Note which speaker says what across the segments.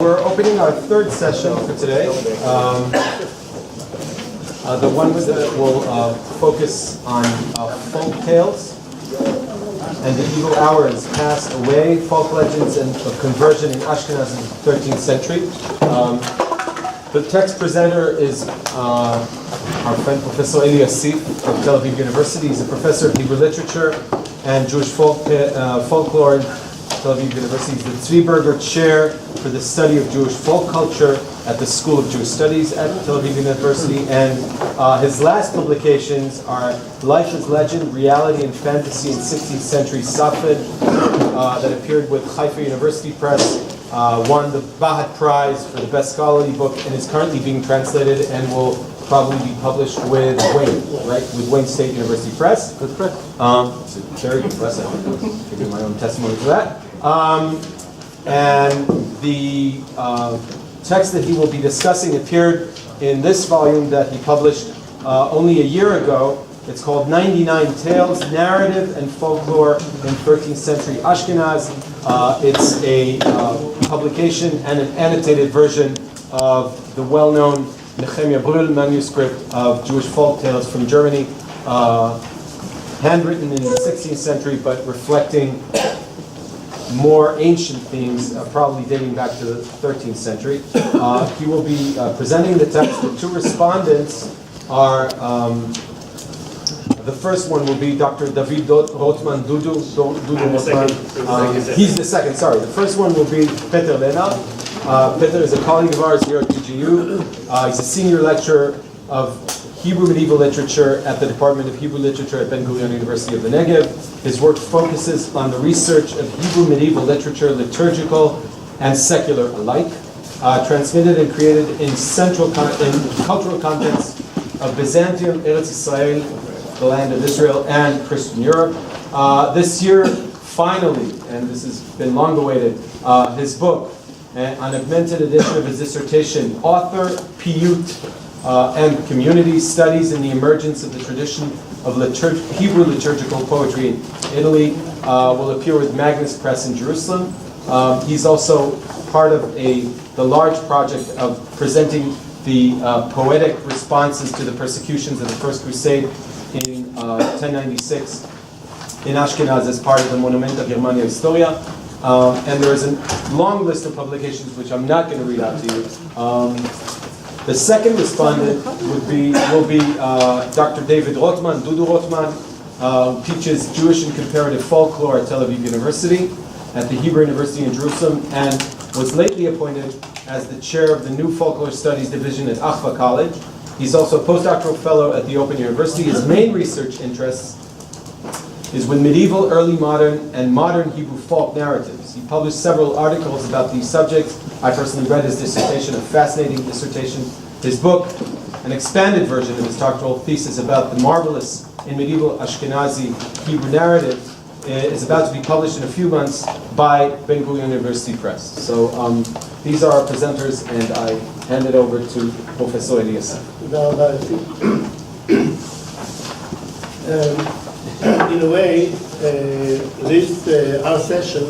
Speaker 1: We're opening our third session for today. The one that will focus on folk tales and the evil hours passed away, folk legends and conversion in Ashkenaz in the 13th century. The text presenter is our friend Professor Eli Yassif of Tel Aviv University. He's a professor of Hebrew literature and Jewish folklore in Tel Aviv University. He's the Tzvi Chair for the study of Jewish folk culture at the School of Jewish Studies at Tel Aviv University. And his last publications are Life as Legend, Reality and Fantasy in 16th Century Safed, that appeared with Haifa University Press, won the Bahat Prize for the best scholarly book, and is currently being translated and will probably be published with Wayne, right? With Wayne State University Press. That's correct. It's very good press. I can give my own testimony for that. And the text that he will be discussing appeared in this volume that he published only a year ago. It's called 99 Tales, Narrative and Folklore in 13th Century Ashkenaz. It's a publication and an annotated version of the well-known Nehemiah Brühl manuscript of Jewish folk tales from Germany, handwritten in the 16th century, but reflecting more ancient themes, probably dating back to the 13th century. He will be presenting the text. The two respondents are, the first one will be Dr. Dudu Rotman, Dudu Rotman. He's the second, sorry. The first one will be Peter Lehnardt. Peter is a colleague of ours here at UGU. He's a senior lecturer of Hebrew medieval literature at the Department of Hebrew Literature at Ben-Gurion University of the Negev. His work focuses on the research of Hebrew medieval literature, liturgical and secular alike, transmitted and created in cultural contexts of Byzantium, Eretz Israel, the land of Israel, and Christian Europe. This year, finally, and this has been long awaited, his book, an augmented edition of his dissertation, Author, Piyut, and Community Studies in the Emergence of the Tradition of Hebrew Liturgical Poetry in Italy, will appear with Magnus Press in Jerusalem. He's also part of the large project of presenting the poetic responses to the persecutions of the First Crusade in 1096 in Ashkenaz as part of the Monumenta Germania Historia. And there is a long list of publications which I'm not going to read out to you. The second respondent will be Dr. David Rotman, Dudu Rotman, who teaches Jewish and comparative folklore at Tel Aviv University, at the Hebrew University in Jerusalem, and was lately appointed as the chair of the new Folklore Studies Division at Achva College. He's also a postdoctoral fellow at the Open University. His main research interests is with medieval, early modern, and modern Hebrew folk narratives. He published several articles about these subjects. I personally read his dissertation, a fascinating dissertation. His book, an expanded version of his doctoral thesis about the marvelous in medieval Ashkenazi Hebrew narrative, is about to be published in a few months by Ben-Gurion University Press. So these are our presenters, and I hand it over to Professor Eli Yassif.
Speaker 2: In a way, our session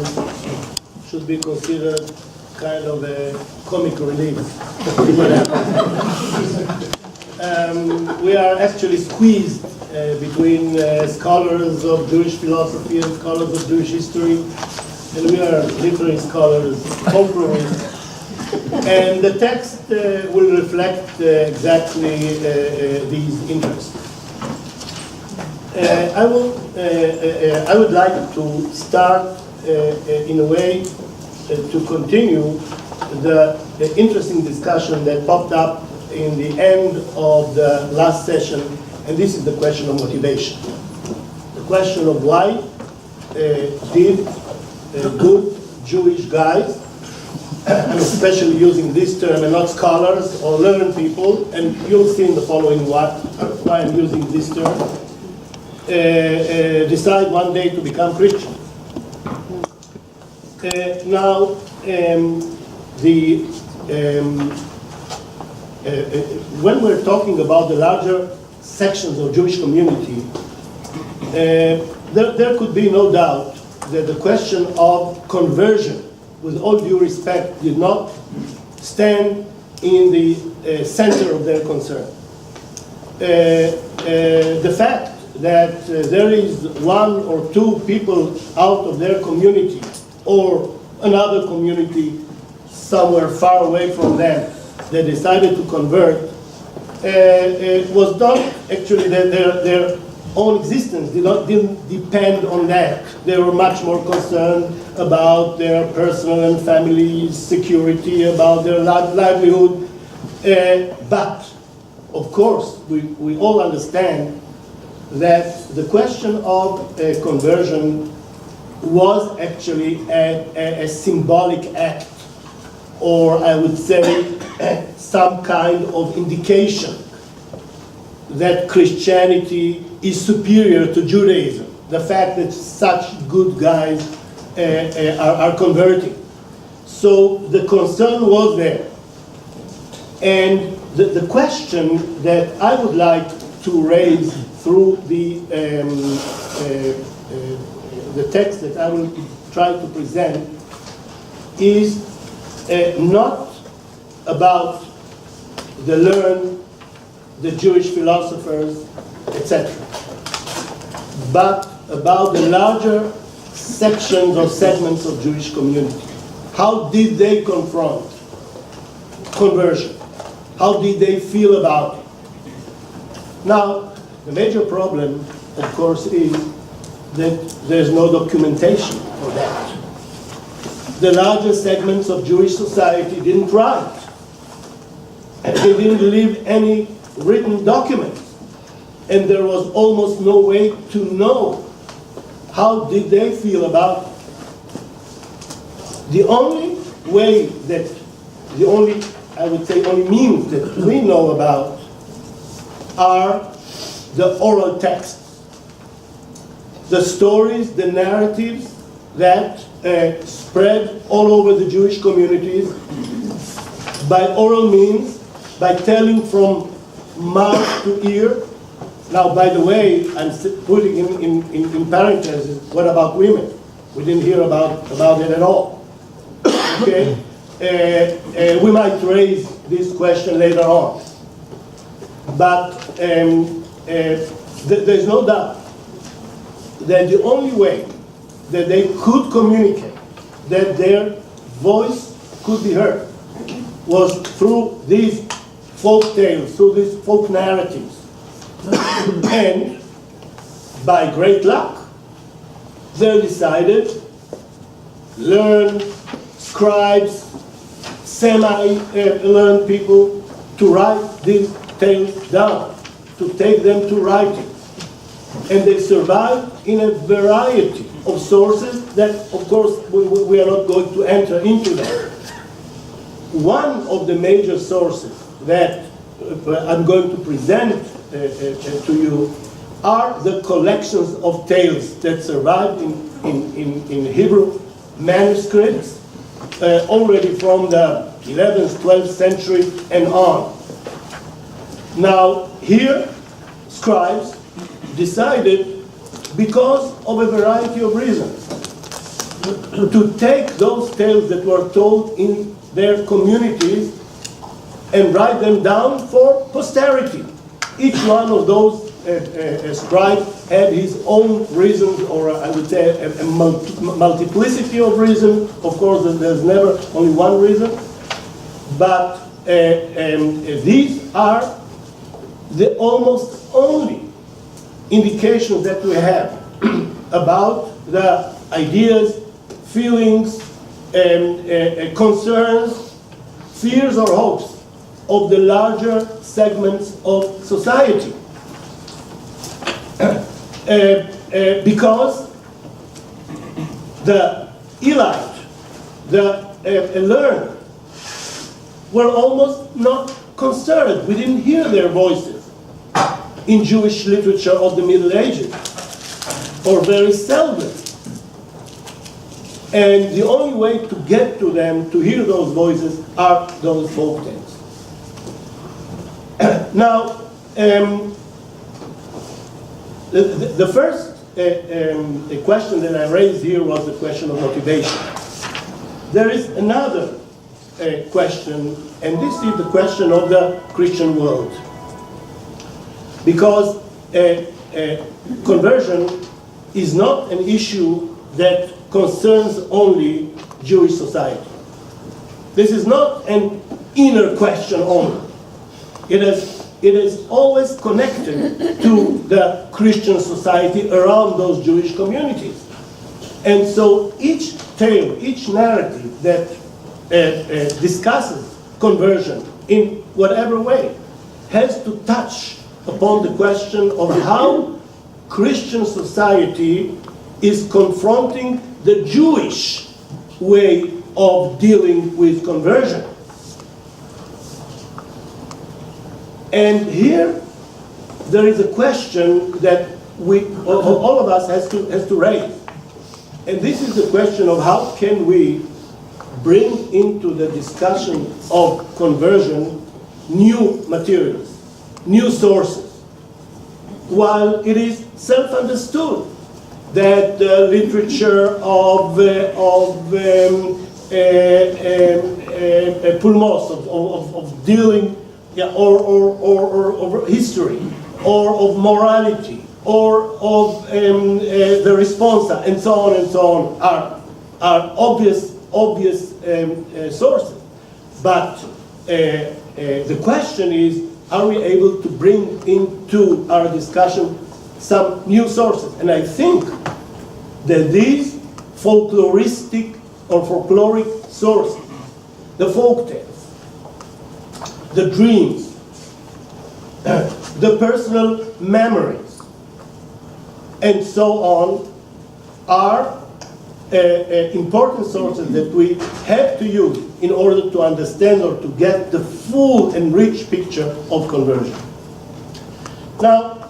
Speaker 2: should be considered kind of a comic relief. We are actually squeezed between scholars of Jewish philosophy and scholars of Jewish history, and we are literary scholars, folklorists, and the text will reflect exactly these interests. I would like to start in a way to continue the interesting discussion that popped up in the end of the last session, and this is the question of motivation. The question of why did good Jewish guys, I'm especially using this term and not scholars or learned people, and you'll see in the following why I'm using this term, decide one day to become Christian. Now, when we're talking about the larger sections of Jewish community, there could be no doubt that the question of conversion with all due respect, did not stand in the center of their concern. The fact that there is one or two people out of their community or another community somewhere far away from them that decided to convert, it was done actually that their own existence didn't depend on that. They were much more concerned about their personal and family security, about their livelihood. But, of course, we all understand that the question of conversion was actually a symbolic act, or I would say some kind of indication that Christianity is superior to Judaism. The fact that such good guys are converting. So the concern was there. And the question that I would like to raise through the text that I will try to present is not about the learned, the Jewish philosophers, etc., but about the larger sections or segments of Jewish community. How did they confront conversion? How did they feel about it? Now, the major problem, of course, is that there's no documentation for that. The larger segments of Jewish society didn't write. And they didn't leave any written documents. And there was almost no way to know how did they feel about it. The only way that, I would say, only means that we know about are the oral texts, the stories, the narratives that spread all over the Jewish communities by oral means, by telling from mouth to ear. Now, by the way, I'm putting in parentheses, what about women? We didn't hear about it at all. Okay? We might raise this question later on. But there's no doubt that the only way that they could communicate, that their voice could be heard, was through these folk tales, through these folk narratives. And by great luck, they decided, learned scribes, semi-learned people, to write these tales down, to take them to writing. And they survived in a variety of sources that, of course, we are not going to enter into that. One of the major sources that I'm going to present to you are the collections of tales that survived in Hebrew manuscripts already from the 11th, 12th century and on. Now, here, scribes decided, because of a variety of reasons, to take those tales that were told in their communities and write them down for posterity. Each one of those scribes had his own reasons, or I would say a multiplicity of reasons. Of course, there's never only one reason. But these are the almost only indications that we have about the ideas, feelings, concerns, fears or hopes of the larger segments of society. Because the elite, the learned, were almost not concerned. We didn't hear their voices in Jewish literature of the Middle Ages, or very seldom. And the only way to get to them, to hear those voices, are those folk tales. Now, the first question that I raised here was the question of motivation. there is another question, and this is the question of the Christian world. Because conversion is not an issue that concerns only Jewish society. This is not an inner question only. It is always connected to the Christian society around those Jewish communities. And so each tale, each narrative that discusses conversion in whatever way has to touch upon the question of how Christian society is confronting the Jewish way of dealing with conversion. And here there is a question that all of us has to raise. And this is the question of how can we bring into the discussion of conversion new materials, new sources, while it is self-understood that the literature of pulmos, of dealing, or history, or of morality, or of the responsa, and so on, are obvious sources. But the question is, are we able to bring into our discussion some new sources? And I think that these folkloristic or folkloric sources, the folk tales, the dreams, the personal memories, and so on, are important sources that we have to use in order to understand or to get the full and rich picture of conversion. Now,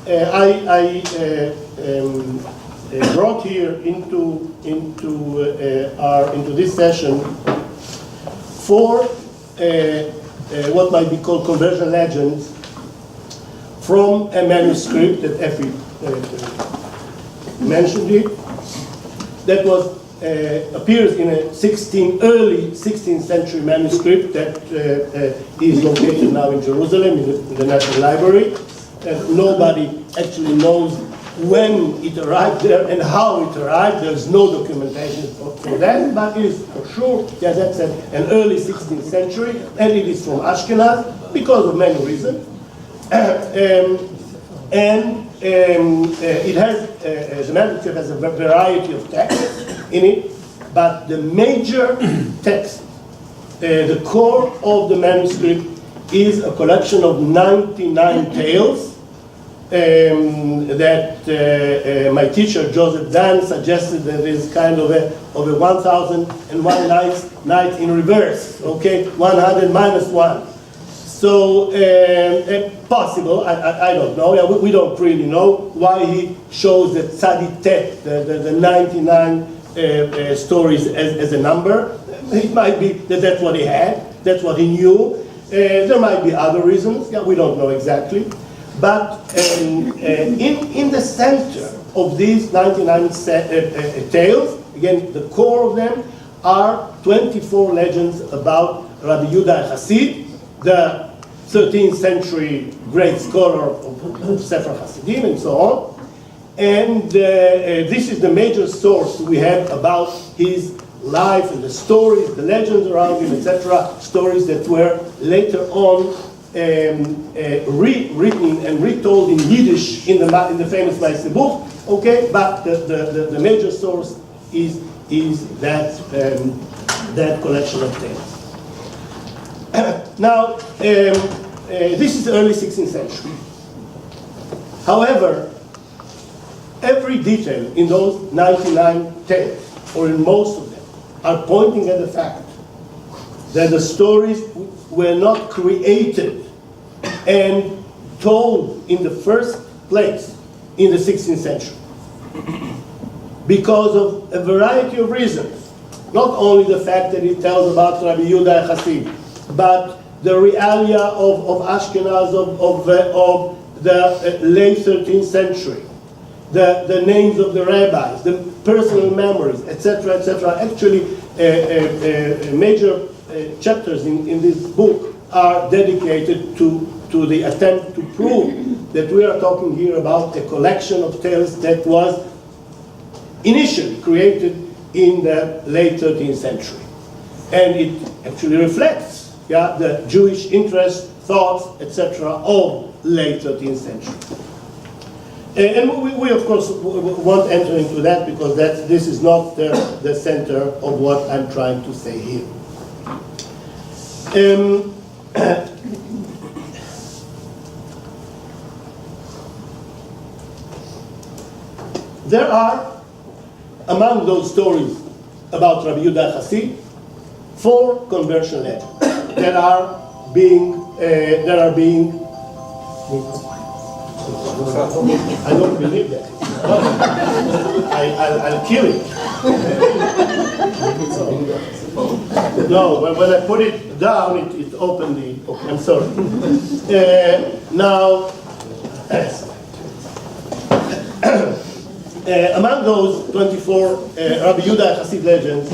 Speaker 2: I brought here into this session four what might be called conversion legends from a manuscript that Effie mentioned it, that was appears in a early 16th century manuscript that is located now in Jerusalem in the National Library. Nobody actually knows when it arrived there and how it arrived. There's no documentation for that, but it is for sure, yeah, that's an early 16th century, and it is from Ashkenaz because of many reasons. It has, the manuscript has a variety of texts in it, but the major text, the core of the manuscript, is a collection of 99 tales that my teacher Joseph Dan suggested that is kind of a 1001 nights in reverse, okay, 100 minus 1. So possible, I don't know, we don't really know why he shows the Tzadi Tet, the 99 stories as a number. It might be that that's what he had, that's what he knew. There might be other reasons, yeah, we don't know exactly. But in the center of these 99 tales, again, the core of them are 24 legends about Rabbi Yehuda Chassid, the 13th century great scholar of Sefer Hasidim and so on. And this is the major source we have about his life and the stories, the legends around him, etc. Stories that were later on rewritten and retold in Yiddish in the famous Maaseh book. Okay, but the major source is that collection of tales. Now, this is the early 16th century. However, every detail in those 99 tales, or in most of them, are pointing at the fact that the stories were not created and told in the first place in the 16th century because of a variety of reasons. Not only the fact that it tells about Rabbi Yehuda Chassid, but the realia of Ashkenaz of the late 13th century, the names of the rabbis, the personal memories, etc., etc. Actually, major chapters in this book are dedicated to the attempt to prove that we are talking here about a collection of tales that was initially created in the late 13th century. And it actually reflects the Jewish interests, thoughts, etc. of late 13th century. And we of course won't enter into that because this is not the center of what I'm trying to say here. There are, among those stories about Rabbi Yehuda Chassid, 4 conversion legends that are being I don't believe that. I'll kill it. No, when I put it down, it opened the. Okay, I'm sorry. Now, among those 24 Rabbi Yehuda Chassid legends,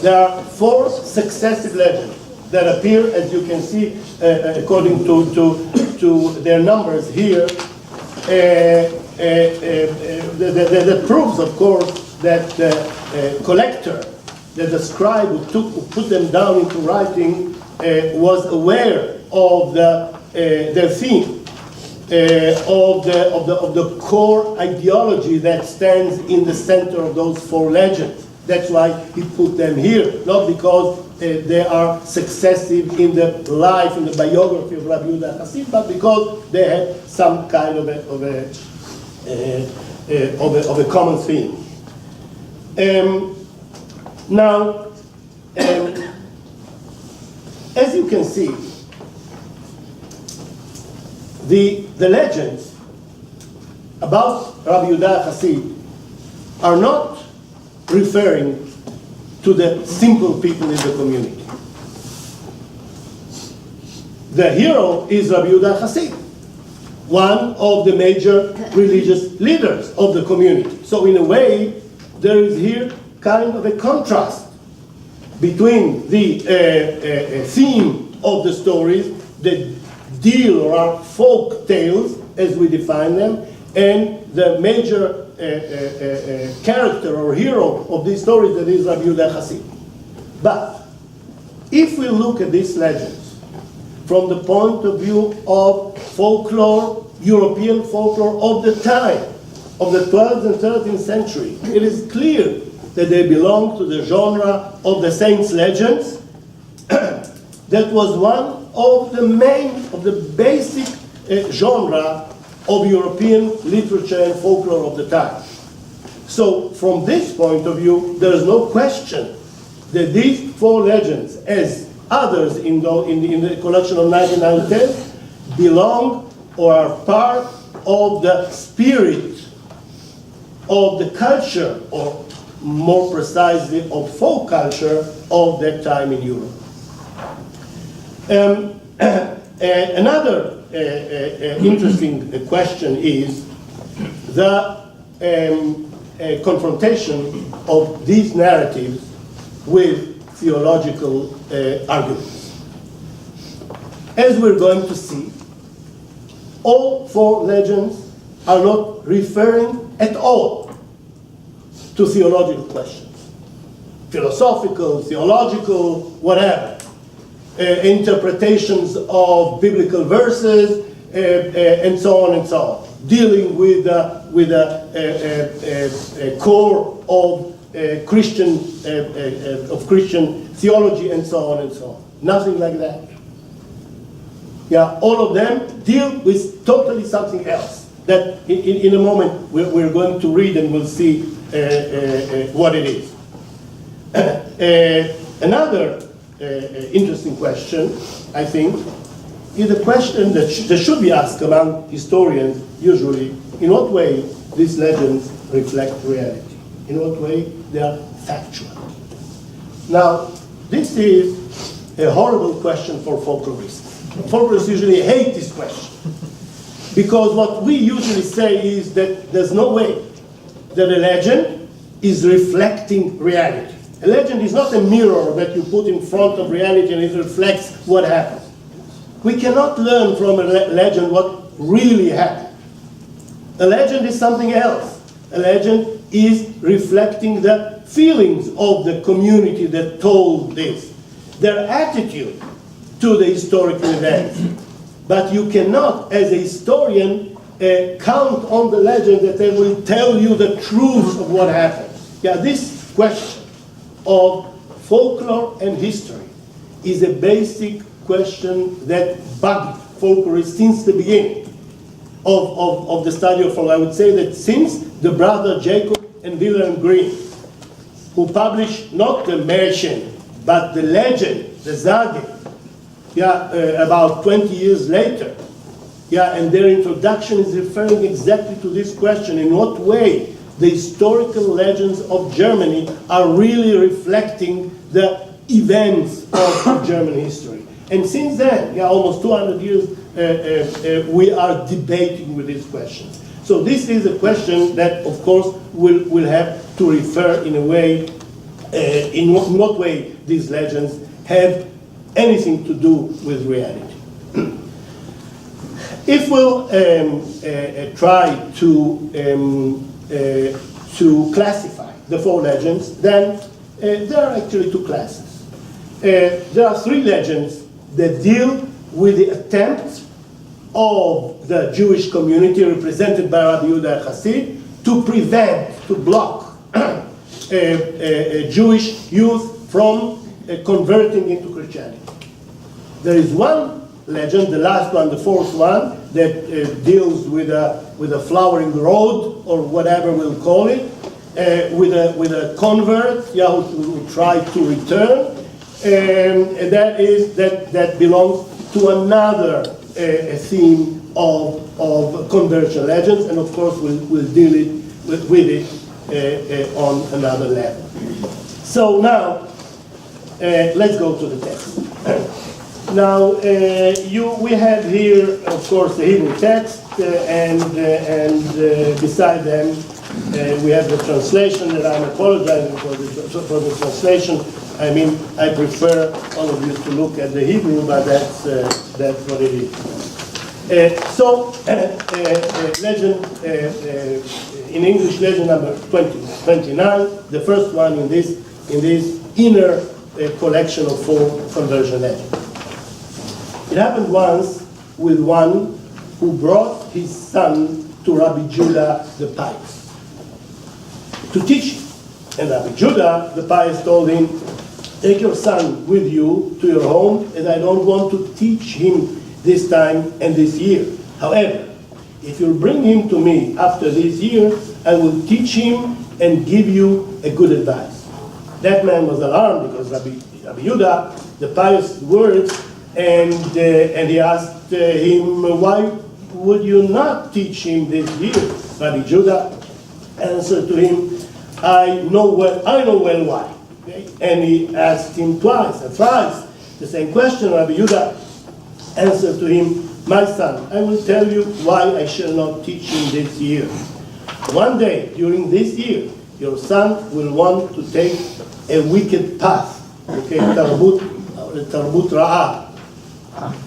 Speaker 2: there are 4 successive legends that appear, as you can see, according to their numbers here. That proves, of course, that the collector, that the scribe who put them down into writing, was aware of their theme, of the core ideology that stands in the center of those 4 legends. That's why he put them here, not because they are successive in the life, in the biography of Rabbi Yehuda Chassid, but because they had some kind of a common theme. Now, as you can see, the legends about Rabbi Yehuda Chassid are not referring to the simple people in the community. The hero is Rabbi Yehuda Chassid, one of the major religious leaders of the community. So in a way, there is here kind of a contrast between the theme of the stories, the deal or are folk tales, as we define them, and the major character or hero of these stories, that is Rabbi Yehuda Chassid. But if we look at these legends from the point of view of folklore, European folklore of the time, of the 12th and 13th century, it is clear that they belong to the genre of the saints' legends. That was one of the basic genre of European literature and folklore of the time. So from this point of view, there is no question that these 4 legends, as others in the collection of 1910, belong or are part of the spirit of the culture, or more precisely of folk culture of that time in Europe. Another interesting question is the confrontation of these narratives with theological arguments. As we're going to see, all 4 legends are not referring at all to theological questions. Philosophical, theological, whatever. Interpretations of biblical verses, and so on and so on, dealing with a core of Christian theology, and so on and so on. Nothing like that. Yeah, all of them deal with totally something else. That in a moment we're going to read and we'll see what it is. Another interesting question, I think, is a question that should be asked among historians usually: in what way these legends reflect reality? In what way they are factual? Now, this is a horrible question for folklorists. Folklorists usually hate this question, because what we usually say is that there's no way that a legend is reflecting reality. A legend is not a mirror that you put in front of reality and it reflects what happened. We cannot learn from a legend what really happened. A legend is something else. A legend is reflecting the feelings of the community that told this, their attitude to the historical events. But you cannot, as a historian, count on the legend that they will tell you the truth of what happened. Yeah, this question of folklore and history is a basic question that bugged folklorists since the beginning of the study of folklore. I would say that since the brother Jacob and Wilhelm Grimm, who published not the Märchen, but the legend, the Sage, about 20 years later, and their introduction is referring exactly to this question: in what way the historical legends of Germany are really reflecting the events of German history. And since then, almost 200 years, we are debating with these questions. So this is a question that, of course, will have to refer in a way, in what way these legends have anything to do with reality. If we'll try to classify the four legends, then there are actually two classes. There are three legends that deal with the attempt of the Jewish community represented by Rabbi Yehuda Chassid to prevent, to block Jewish youth from converting into Christianity. There is one legend, the last one, the fourth one, that deals with a flowering road, or whatever we'll call it, with a convert who tried to return, and that belongs to another theme of conversion legends, and of course we'll deal with it on another level. So now let's go to the text. Now, we have here, of course, the Hebrew text, and beside them we have the translation, and I'm apologizing for the translation. I mean, I prefer all of you to look at the Hebrew, but that's what it is. So, legend, in English, legend number 29, the first one in this inner collection of four conversion legends. It happened once with one who brought his son to Rabbi Judah the Pious to teach him. And Rabbi Judah the Pious told him, "Take your son with you to your home, and I don't want to teach him this time and this year. However, if you'll bring him to me after this year, I will teach him and give you a good advice." That man was alarmed because Rabbi Judah the Pious words, and he asked him, "Why would you not teach him this year?" Rabbi Judah answered to him, I know well why." Okay? And he asked him twice and thrice the same question. Rabbi Judah answered to him, "My son, I will tell you why I shall not teach him this year. One day during this year, your son will want to take a wicked path." Okay, tarbut ra'ah.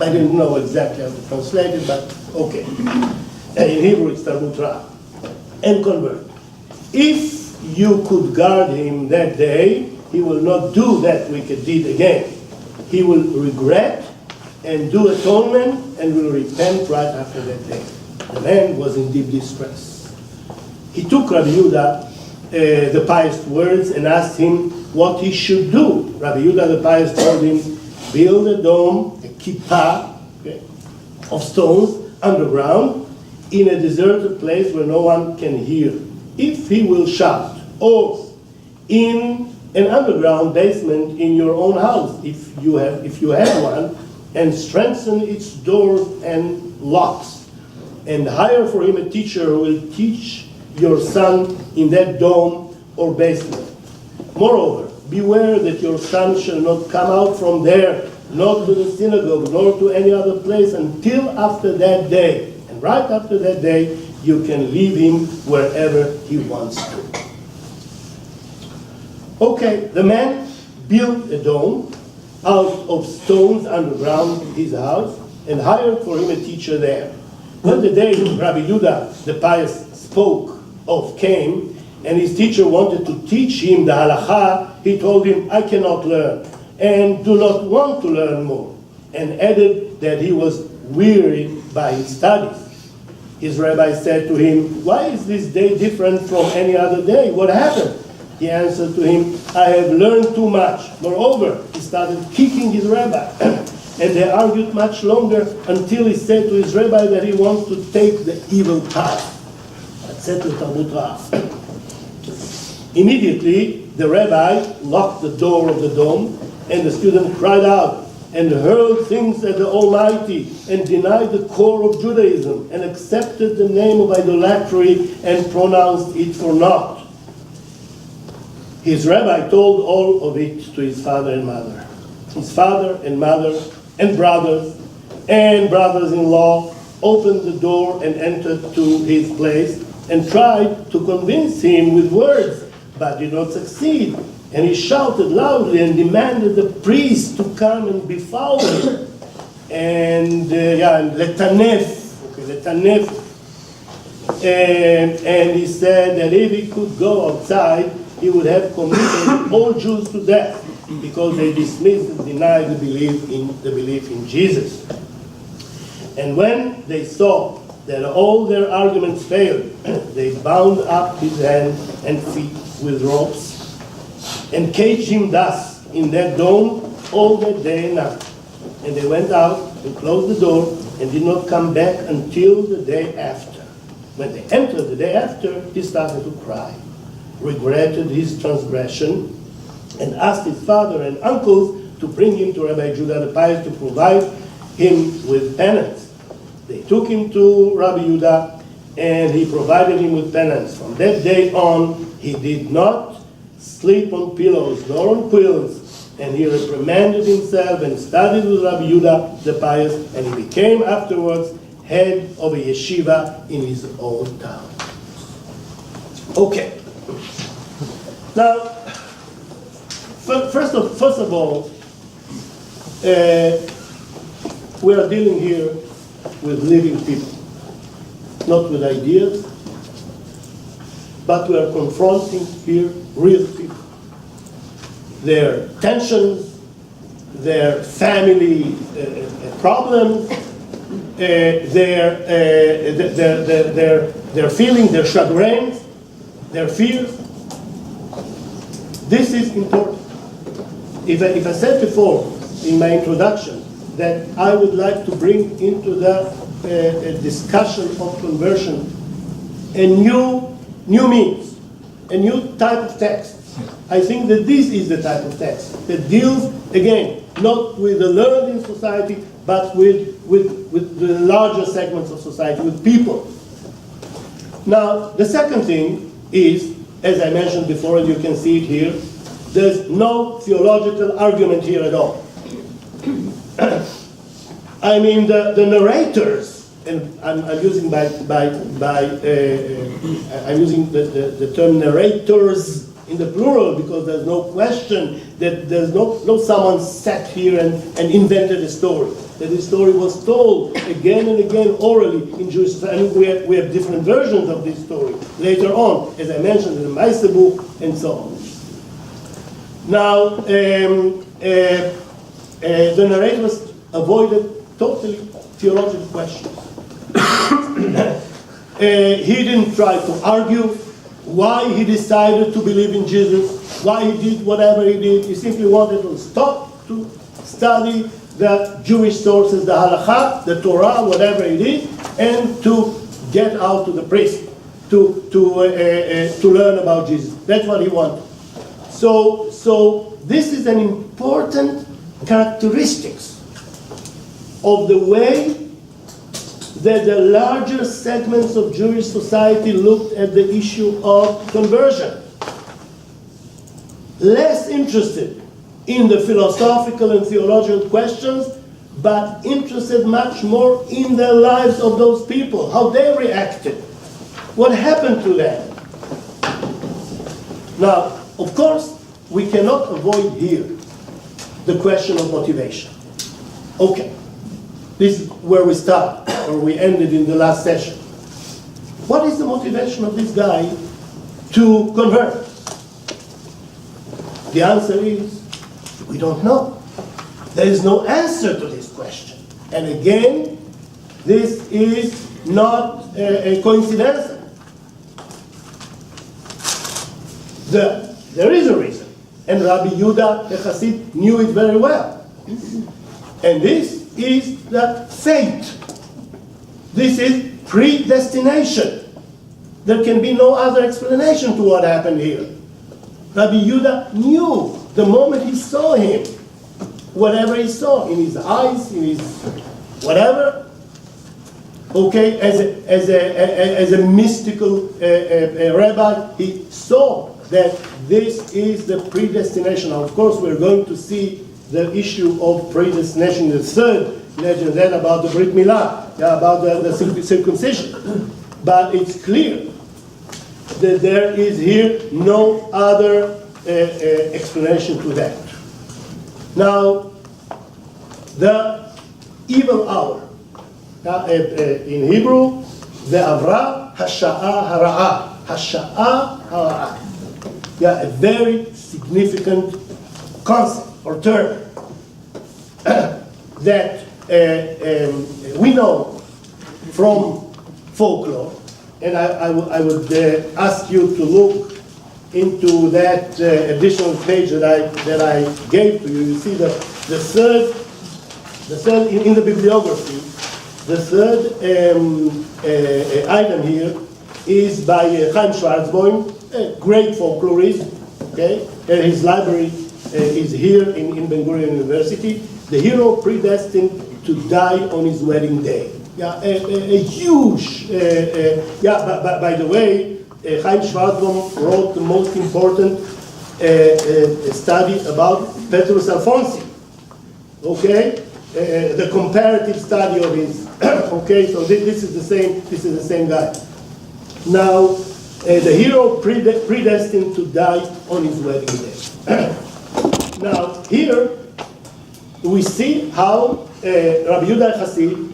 Speaker 2: I didn't know exactly how to translate it, but okay. In Hebrew it's tarbut ra'ah. And convert. If you could guard him that day, he will not do that wicked deed again. He will regret and do atonement and will repent right after that day. The man was in deep distress. He took Rabbi Yehuda the Pious words and asked him what he should do. Rabbi Yehuda the Pious told him, build a dome, a kippah, okay, of stones underground in a deserted place where no one can hear. If he will shout, or in an underground basement in your own house, if you have one, and strengthen its doors and locks, and hire for him a teacher who will teach your son in that dome or basement. Moreover, beware that your son shall not come out from there, not to the synagogue, nor to any other place until after that day. And right after that day, you can leave him wherever he wants to. Okay, the man built a dome out of stones underground in his house and hired for him a teacher there. When the day Rabbi Yehuda the pious spoke of came, and his teacher wanted to teach him the halacha, he told him, I cannot learn, and do not want to learn more, and added that he was weary by his studies. His rabbi said to him, why is this day different from any other day? What happened? He answered to him, I have learned too much. Moreover, he started kicking his rabbi. And they argued much longer until he said to his rabbi that he wants to take the evil path. Immediately, the rabbi locked the door of the dome, and the student cried out and hurled things at the Almighty and denied the core of Judaism and accepted the name of idolatry and pronounced it for naught. His rabbi told all of it to his father and mother. His father and mother and brothers-in-law opened the door and entered to his place and tried to convince him with words, but did not succeed. And he shouted loudly and demanded the priest to come and befoul him. And letanef. And he said that if he could go outside, he would have committed all Jews to death because they dismissed and denied the belief in Jesus. And when they saw that all their arguments failed, they bound up his hands and feet with ropes and caged him thus in that dome all that day and night. And they went out and closed the door and did not come back until the day after. When they entered the day after, he started to cry, regretted his transgression, and asked his father and uncles to bring him to Rabbi Yehuda the pious to provide him with penance. They took him to Rabbi Yehuda, and he provided him with penance. From that day on, he did not sleep on pillows nor on quills, and he reprimanded himself and studied with Rabbi Yehuda the pious, and he became afterwards head of a yeshiva in his own town. Okay. Now, first of all, we are dealing here with living people, not with ideas, but we are confronting here real people. Their tensions, their family problems, their feelings, their chagrins, their fears. This is important. If I said before in my introduction that I would like to bring into the discussion of conversion a new means, a new type of text, I think that this is the type of text that deals, again, not with the learned in society, but with the larger segments of society, with people. Now, the second thing is, as I mentioned before, and you can see it here, there's no theological argument here at all. I mean, the narrators, and I'm using I'm using the term narrators in the plural because there's no question that there's no someone sat here and invented a story. That the story was told again and again orally in Jewish society. We have different versions of this story later on, as I mentioned in the Maaseh book and so on. Now, the narrators avoided totally theological questions. He didn't try to argue why he decided to believe in Jesus, why he did whatever he did. He simply wanted to stop to study the Jewish sources, the halakha, the Torah, whatever it is, and to get out to the priest to learn about Jesus. That's what he wanted. So this is an important characteristics of the way that the larger segments of Jewish society looked at the issue of conversion. Less interested in the philosophical and theological questions, but interested much more in the lives of those people, how they reacted What happened to them? Now, of course, we cannot avoid here the question of motivation. Okay, this is where we start, or we ended in the last session. What is the motivation of this guy to convert? The answer is, we don't know. There is no answer to this question. And again, this is not a coincidence. There is a reason, and Rabbi Yehuda the Chassid knew it very well. And this is the fate. This is predestination. There can be no other explanation to what happened here. Rabbi Yehuda knew the moment he saw him, whatever he saw in his eyes, in his whatever, okay, as a mystical rabbi, he saw that this is the predestination. Now, of course, we're going to see the issue of predestination, the third legend, then about the Brit Milah, about the circumcision. But it's clear that there is here no other explanation to that. Now, the evil hour, in Hebrew, ve'avra hasha'a hara'a, hasha'a hara'a. Yeah, a very significant concept or term that we know from folklore, and I would ask you to look into that additional page that I gave to you. You see the third in the bibliography. The third item here is by Chaim Schwarzboim, a great folklorist. Okay, his library is here in Ben-Gurion University. The hero predestined to die on his wedding day. Yeah, a huge. By the way, Chaim Schwarzbaum wrote the most important study about Petrus Alfonsi. Okay, the comparative study of his. Okay, so this is the same. This is the same guy. Now, the hero predestined to die on his wedding day. Now, here we see how Rabbi Yehuda Chassid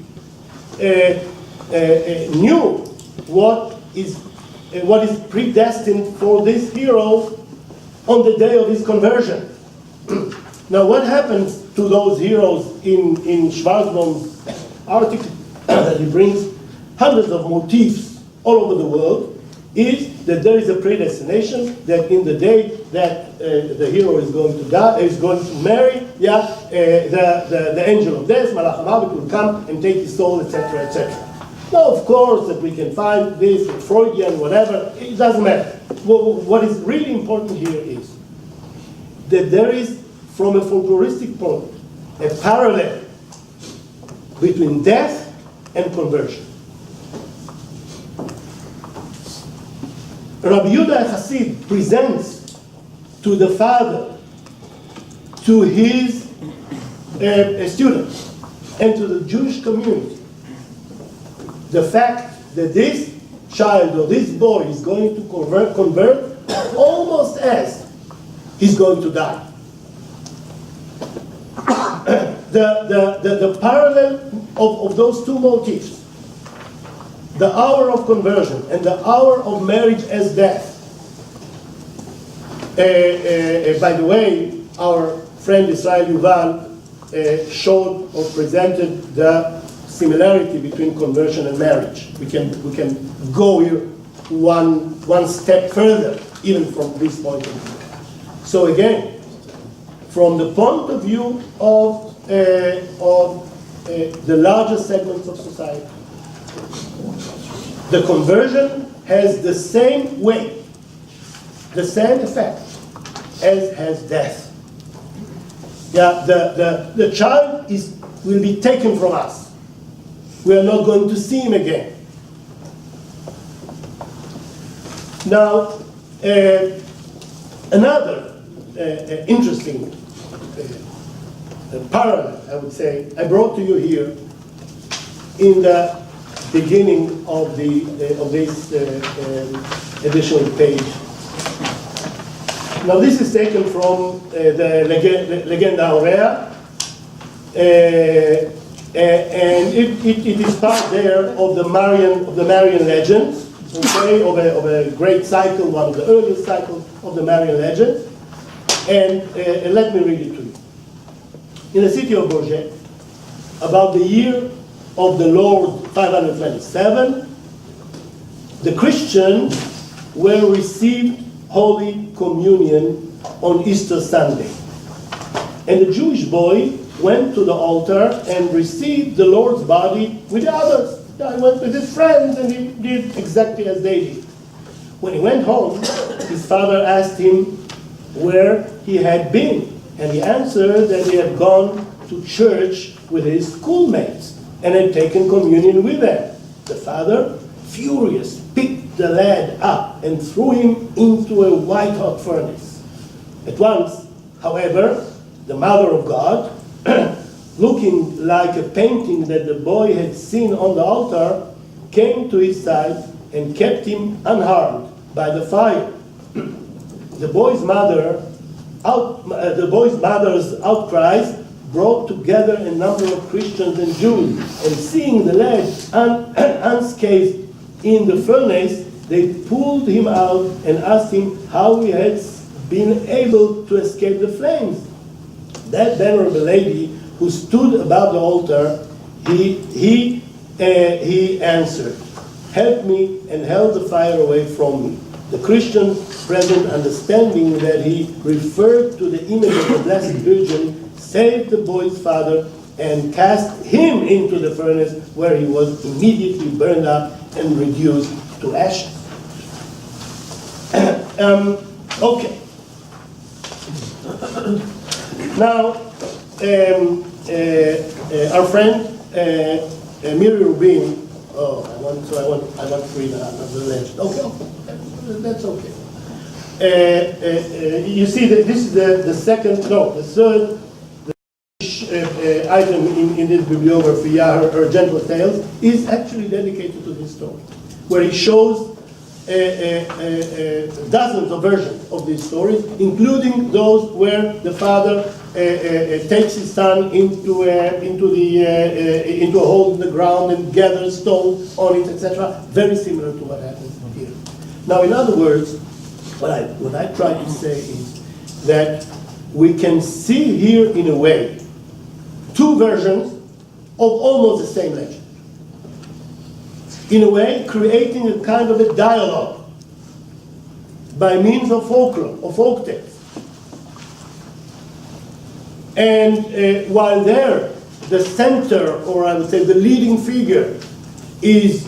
Speaker 2: knew what is predestined for this hero on the day of his conversion. Now, what happens to those heroes in Schwarzbaum's article that he brings hundreds of motifs all over the world is that there is a predestination that in the day that the hero is going to die, is going to marry, the angel of death, Malach HaMavet, will come and take his soul, etc., etc. Now, of course, that we can find this Freudian, whatever, it doesn't matter. What is really important here is that there is, from a folkloristic point, a parallel between death and conversion. Rabbi Yehuda Chassid presents to the father, to his students, and to the Jewish community, the fact that this child or this boy is going to convert almost as he's going to die. The parallel of those two motifs, the hour of conversion and the hour of marriage as death. By the way, our friend Israel Yuval showed or presented the similarity between conversion and marriage. We can go here one step further, even from this point of view. So again, from the point of view of the larger segments of society, the conversion has the same weight, the same effect as has death. Yeah, the child will be taken from us. We are not going to see him again. Now, another interesting parallel, I would say, I brought to you here in the beginning of this additional page. Now this is taken from the Legenda Aurea, and it is part there of the Marian legend, okay, of a great cycle, one of the earliest cycles of the Marian legend. And let me read it to you. In the city of Bourget, about the year of the Lord 527, the Christians were received Holy Communion on Easter Sunday. And the Jewish boy went to the altar and received the Lord's body with the others. He went with his friends and he did exactly as they did. When he went home, his father asked him where he had been. And he answered that he had gone to church with his schoolmates and had taken communion with them. The father, furious, picked the lad up and threw him into a white-hot furnace. At once, however, the Mother of God, looking like a painting that the boy had seen on the altar, came to his side and kept him unharmed by the fire. The boy's mother's outcries brought together a number of Christians and Jews, and seeing the lad unscathed in the furnace, they pulled him out and asked him how he had been able to escape the flames. That venerable lady who stood about the altar, he answered, "Help me," and held the fire away from me. The Christians present, understanding that he referred to the image of the Blessed Virgin, saved the boy's father and cast him into the furnace, where he was immediately burned up and reduced to ashes. Okay. Now, our friend Miri Rubin. Oh, I want to read the legend. Okay, that's okay. You see that this is the third item in this bibliography, her gentle tales, is actually dedicated to this story, where he shows dozens of versions of these stories, including those where the father takes his son into a hole in the ground and gathers stones on it, etc. Very similar to what happens here. Now, in other words, what I try to say is that we can see here, in a way, two versions of almost the same legend. In a way, creating a kind of a dialogue by means of folklore, of folk tales. And while there, the center, or I would say the leading figure, is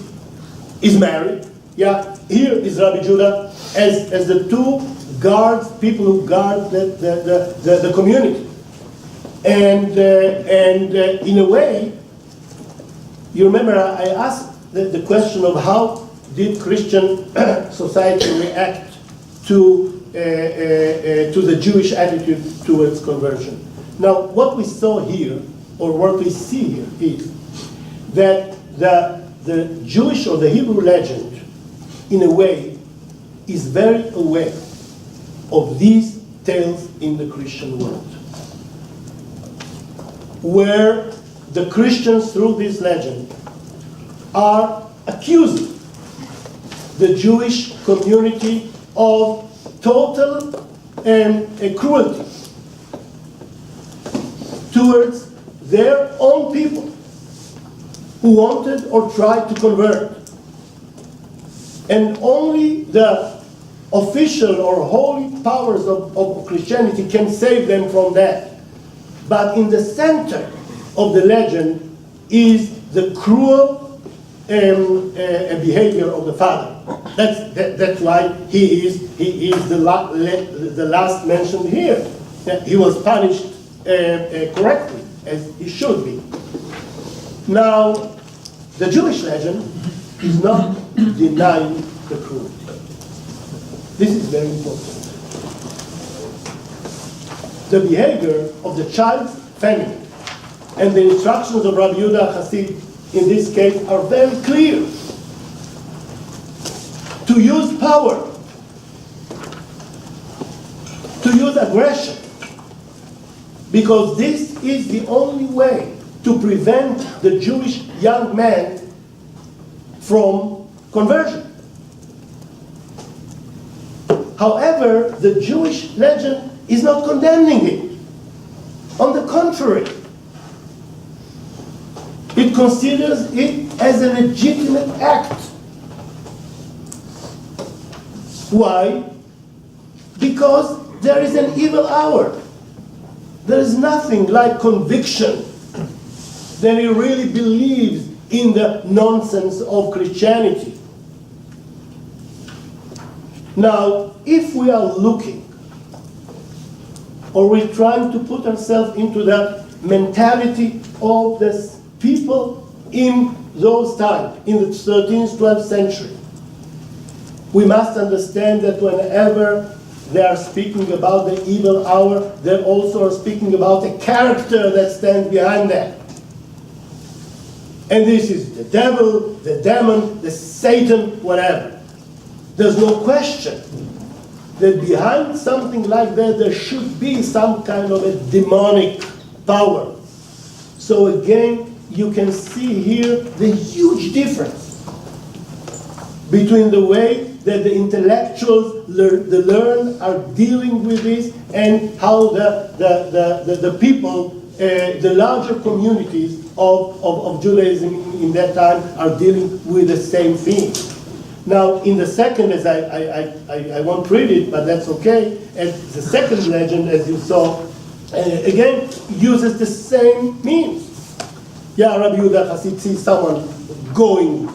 Speaker 2: married. Yeah, here is Rabbi Judah as the two guards, people who guard the community. And in a way, you remember I asked the question of how did Christian society react to the Jewish attitude towards conversion. Now, what we saw here, or what we see here, is that the Jewish or the Hebrew legend, in a way, is very aware of these tales in the Christian world, where the Christians, through this legend, are accusing the Jewish community of total cruelty towards their own people who wanted or tried to convert. And only the official or holy powers of Christianity can save them from that. But in the center of the legend is the cruel behavior of the father. That's why he is the last mentioned here. That he was punished correctly, as he should be. Now, the Jewish legend is not denying the cruelty. This is very important. The behavior of the child's family and the instructions of Rabbi Yehuda Chassid in this case are very clear. To use power, to use aggression, because this is the only way to prevent the Jewish young man from conversion. However, the Jewish legend is not condemning it. On the contrary, it considers it as a legitimate act. Why? Because there is an evil hour. There is nothing like conviction that he really believes in the nonsense of Christianity. Now, if we are looking, or we're trying to put ourselves into the mentality of the people in those times, in the 13th, 12th century, we must understand that whenever they are speaking about the evil hour, they also are speaking about a character that stands behind that. And this is the devil, the demon, the Satan, whatever. There's no question that behind something like that there should be some kind of a demonic power. So again, you can see here the huge difference between the way that the intellectuals, the learned, are dealing with this, and how the people, the larger communities of Judaism in that time are dealing with the same thing. Now, in the second, as I won't read it, but that's okay, and the second legend, as you saw, again, uses the same means. Yeah, Rabbi Yehuda Chassid sees someone going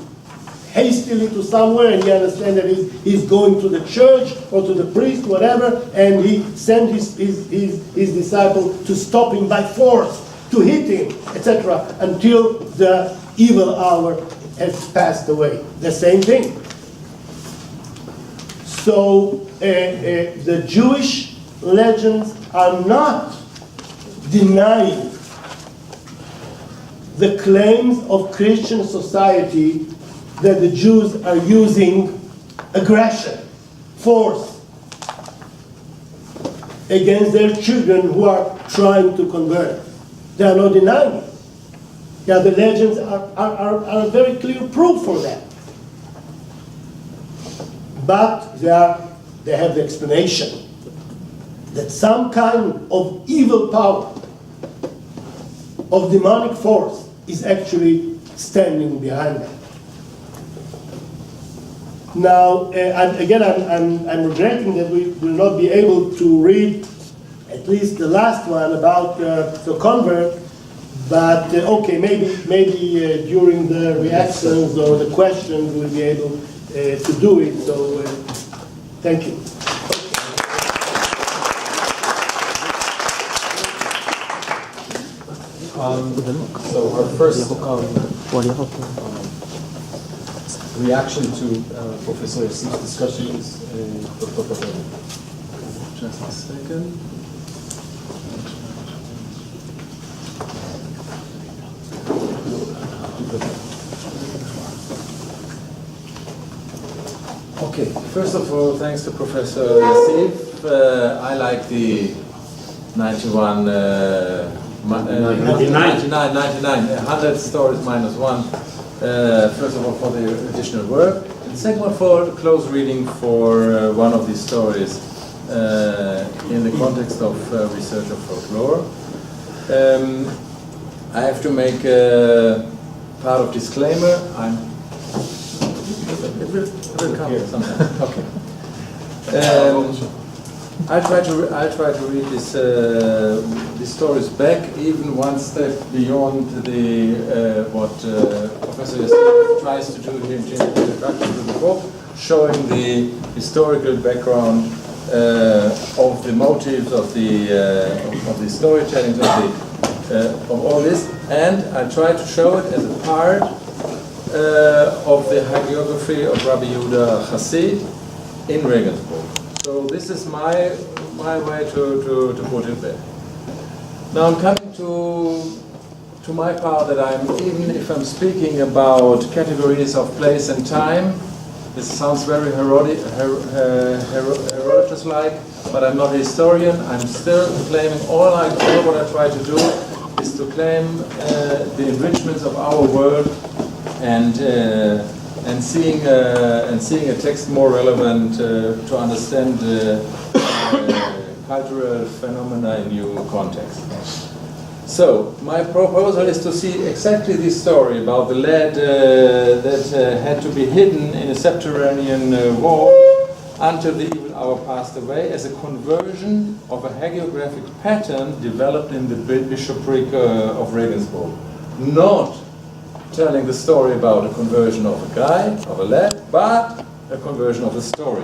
Speaker 2: hastily to somewhere, and he understands that he's going to the church or to the priest, whatever, and he sent his disciple to stop him by force, to hit him, etc., until the evil hour has passed away. The same thing. So the Jewish legends are not denying the claims of Christian society that the Jews are using aggression, force, against their children who are trying to convert. They are not denying it. Yeah, the legends are a very clear proof for that. But they have the explanation that some kind of evil power, of demonic force, is actually standing behind that. Now, and again, I'm regretting that we will not be able to read at least the last one about the convert, but okay, maybe during the reactions or the questions we'll be able to do it. So, thank you.
Speaker 1: So our first reaction to Professor Yassif's discussion is
Speaker 3: just a second. Okay, first of all, thanks to Professor Yassif. I like the 99, 100 stories minus one. First of all, for the additional work. And second one, for close reading for one of these stories in the context of research of folklore. I have to make a part of disclaimer. It will come sometime. Okay. I'll try to read these stories back, even one step beyond the what Professor Yassif tries to do here in the introduction to the book, showing the historical background of the motives of the storytelling of all this, and I try to show it as a part of the hagiography of Rabbi Yehuda Chassid in Regensburg. So this is my way to put it there. Now I'm coming to to my part that even if I'm speaking about categories of place and time, this sounds very Herodotus-like, but I'm not a historian. I'm still claiming all what I try to do is to claim the enrichments of our world and seeing a text more relevant to understand cultural phenomena in new context. So, my proposal is to see exactly this story about the lad that had to be hidden in a subterranean wall until the evil hour passed away as a conversion of a hagiographic pattern developed in the bishopric of Regensburg. Not telling the story about a conversion of a guy, of a lad, but a conversion of a story.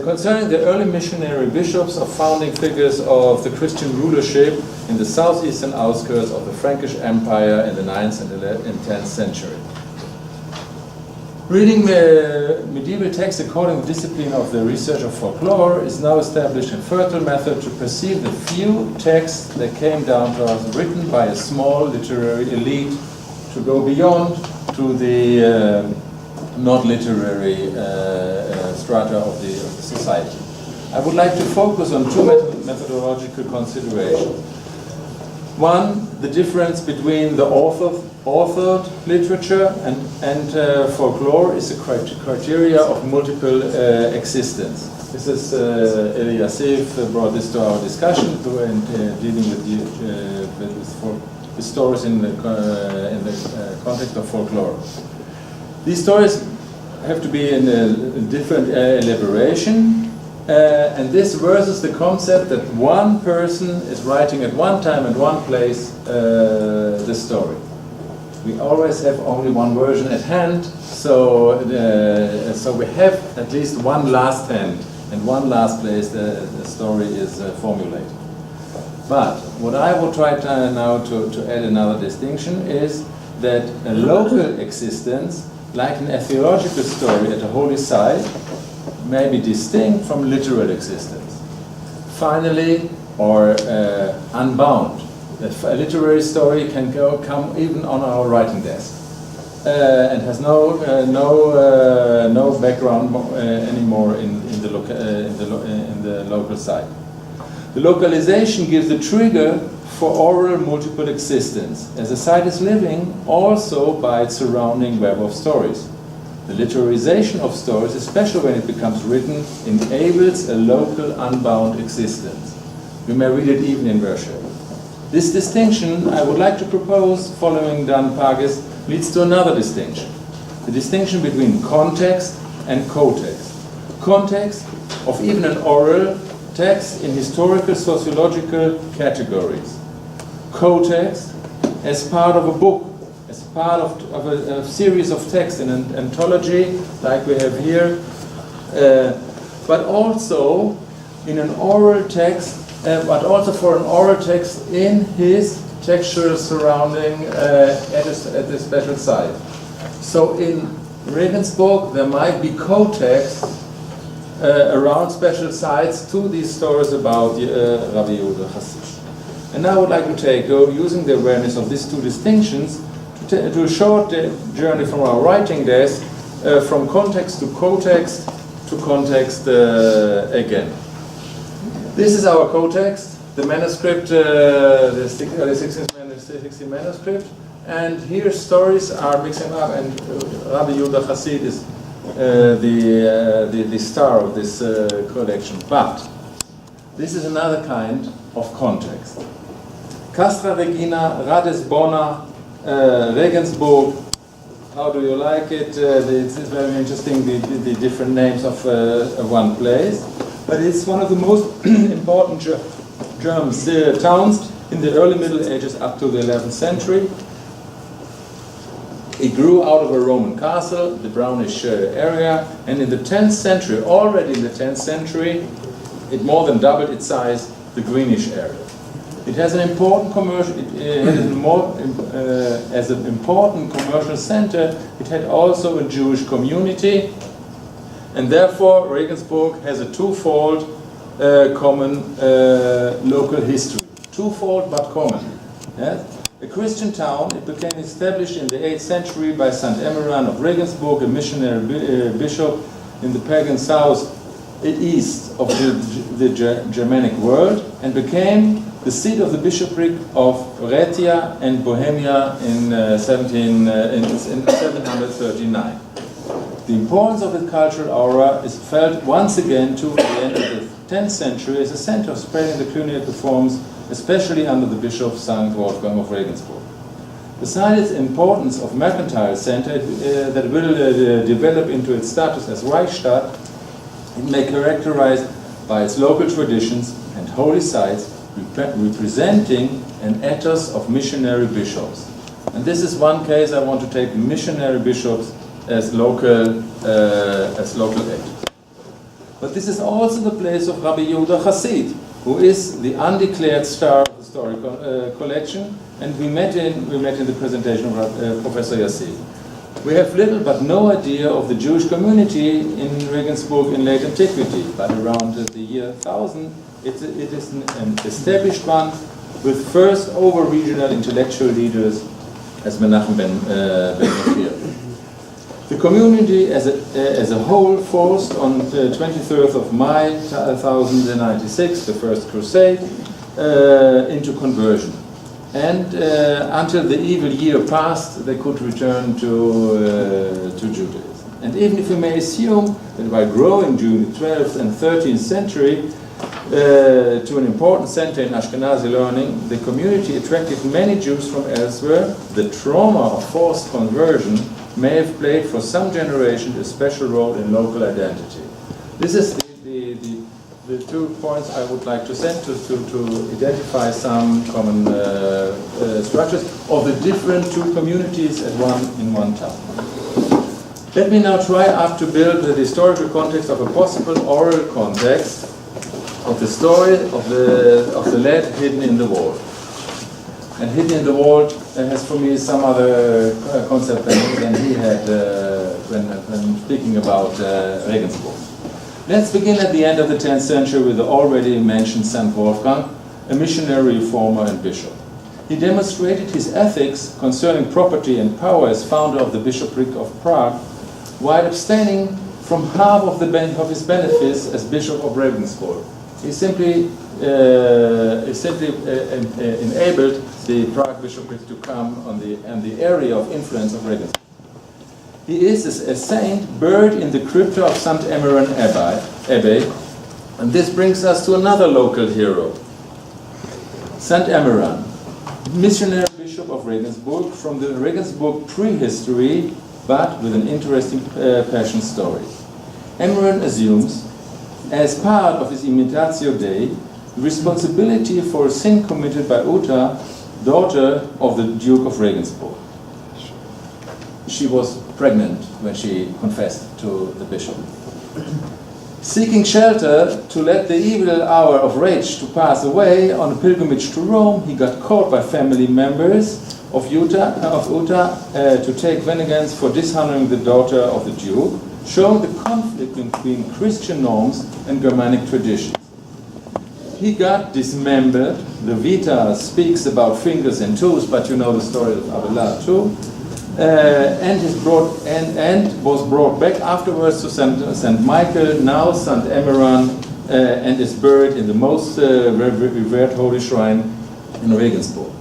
Speaker 3: Concerning the early missionary bishops or founding figures of the Christian rulership in the southeastern outskirts of the Frankish Empire in the 9th and 10th century. Reading the medieval texts according to the discipline of the research of folklore is now established a fertile method to perceive the few texts that came down to us written by a small literary elite to go beyond to the not literary strata of the society. I would like to focus on two methodological considerations. One, the difference between the authored literature and folklore is a criteria of multiple existence. This is Eli Yassif brought this to our discussion dealing with the stories in the context of folklore. These stories have to be in a different elaboration, and this versus the concept that one person is writing at one time and one place the story. We always have only one version at hand, so we have at least one last hand and one last place the story is formulated. But what I will try now to add another distinction is that a local existence, like an archaeological story at a holy site, may be distinct from literal existence. Finally, or unbound. A literary story can come even on our writing desk and has no background anymore in the local site. The localization gives the trigger for oral multiple existence, as a site is living also by its surrounding web of stories. The literalization of stories, especially when it becomes written, enables a local unbound existence. You may read it even in worship. This distinction I would like to propose, following Dan Pages, leads to another distinction. The distinction between context and co-text. Context of even an oral text in historical sociological categories. Co-text as part of a book, as part of a series of texts in an anthology like we have here, but also in an oral text, but also for an oral text in his textual surrounding at a special site. So in Regensburg there might be co-text around special sites to these stories about Rabbi Yehuda Chassid. And now I would like to using the awareness of these two distinctions, to do a short journey from our writing desk, from context to co-text to context again. This is our co-text, the manuscript, the 16th manuscript, and here stories are mixing up, and Rabbi Yehuda Chassid is the star of this collection. But this is another kind of context. Castra Regina, Ratisbona, Regensburg. How do you like it? It's very interesting, the different names of one place. But it's one of the most important German towns in the early Middle Ages up to the 11th century. It grew out of a Roman castle, the brownish area, and in the 10th century, already in the 10th century, it more than doubled its size, the greenish area. It has an important commercial, as an important commercial center, it had also a Jewish community, and therefore Regensburg has a twofold common local history. Twofold but common. Yes? A Christian town, it became established in the 8th century by St. Emmeran of Regensburg, a missionary bishop in the pagan southeast of the Germanic world, and became the seat of the bishopric of Raetia and Bohemia in 739. The importance of the cultural aura is felt once again to the end of the 10th century as a center of spreading the culinary forms, especially under the Bishop St. Wolfgang of Regensburg. Besides its importance of mercantile center that will develop into its status as Reichsstadt, it may characterized by its local traditions and holy sites representing an ethos of missionary bishops. And this is one case I want to take missionary bishops as local ethos. But this is also the place of Rabbi Yehuda Chassid, who is the undeclared star of the story collection, and we met in the presentation of Professor Yassif. We have little but no idea of the Jewish community in Regensburg in late antiquity, but around the year 1000, it is an established one with first over-regional intellectual leaders as Menachem Ben-Gurion. The community as a whole forced on the 23rd of May 1096, the First Crusade, into conversion. And until the evil year passed, they could return to Judaism. And even if we may assume that by growing during the 12th and 13th century to an important center in Ashkenazi learning, the community attracted many Jews from elsewhere. The trauma of forced conversion may have played for some generations a special role in local identity. This is the 2 points I would like to send to identify some common structures of the different 2 communities in one town. Let me now try to build the historical context of a possible oral context of the story of the lad hidden in the wall. And hidden in the wall has for me some other concept than he had when speaking about Regensburg. Let's begin at the end of the 10th century with the already mentioned St. Wolfgang, a missionary reformer and bishop. He demonstrated his ethics concerning property and power as founder of the bishopric of Prague, while abstaining from half of his benefits as bishop of Regensburg. He simply enabled the Prague bishopric to come on the area of influence of Regensburg. He is a saint buried in the crypta of St. Emmeran Abbey, and this brings us to another local hero, St. Emmeran, missionary bishop of Regensburg from the Regensburg prehistory, but with an interesting passion story. Emmeran assumes, as part of his imitatio Dei, the responsibility for a sin committed by Uta, daughter of the Duke of Regensburg. She was pregnant when she confessed to the bishop. Seeking shelter to let the evil hour of rage to pass away on a pilgrimage to Rome, he got caught by family members of Uta to take vengeance for dishonoring the daughter of the Duke, showing the conflict between Christian norms and Germanic traditions. He got dismembered. The Vita speaks about fingers and toes, but you know the story of Abelard too. And was brought back afterwards to St. Michael, now St. Emmeran, and is buried in the most revered holy shrine in Regensburg.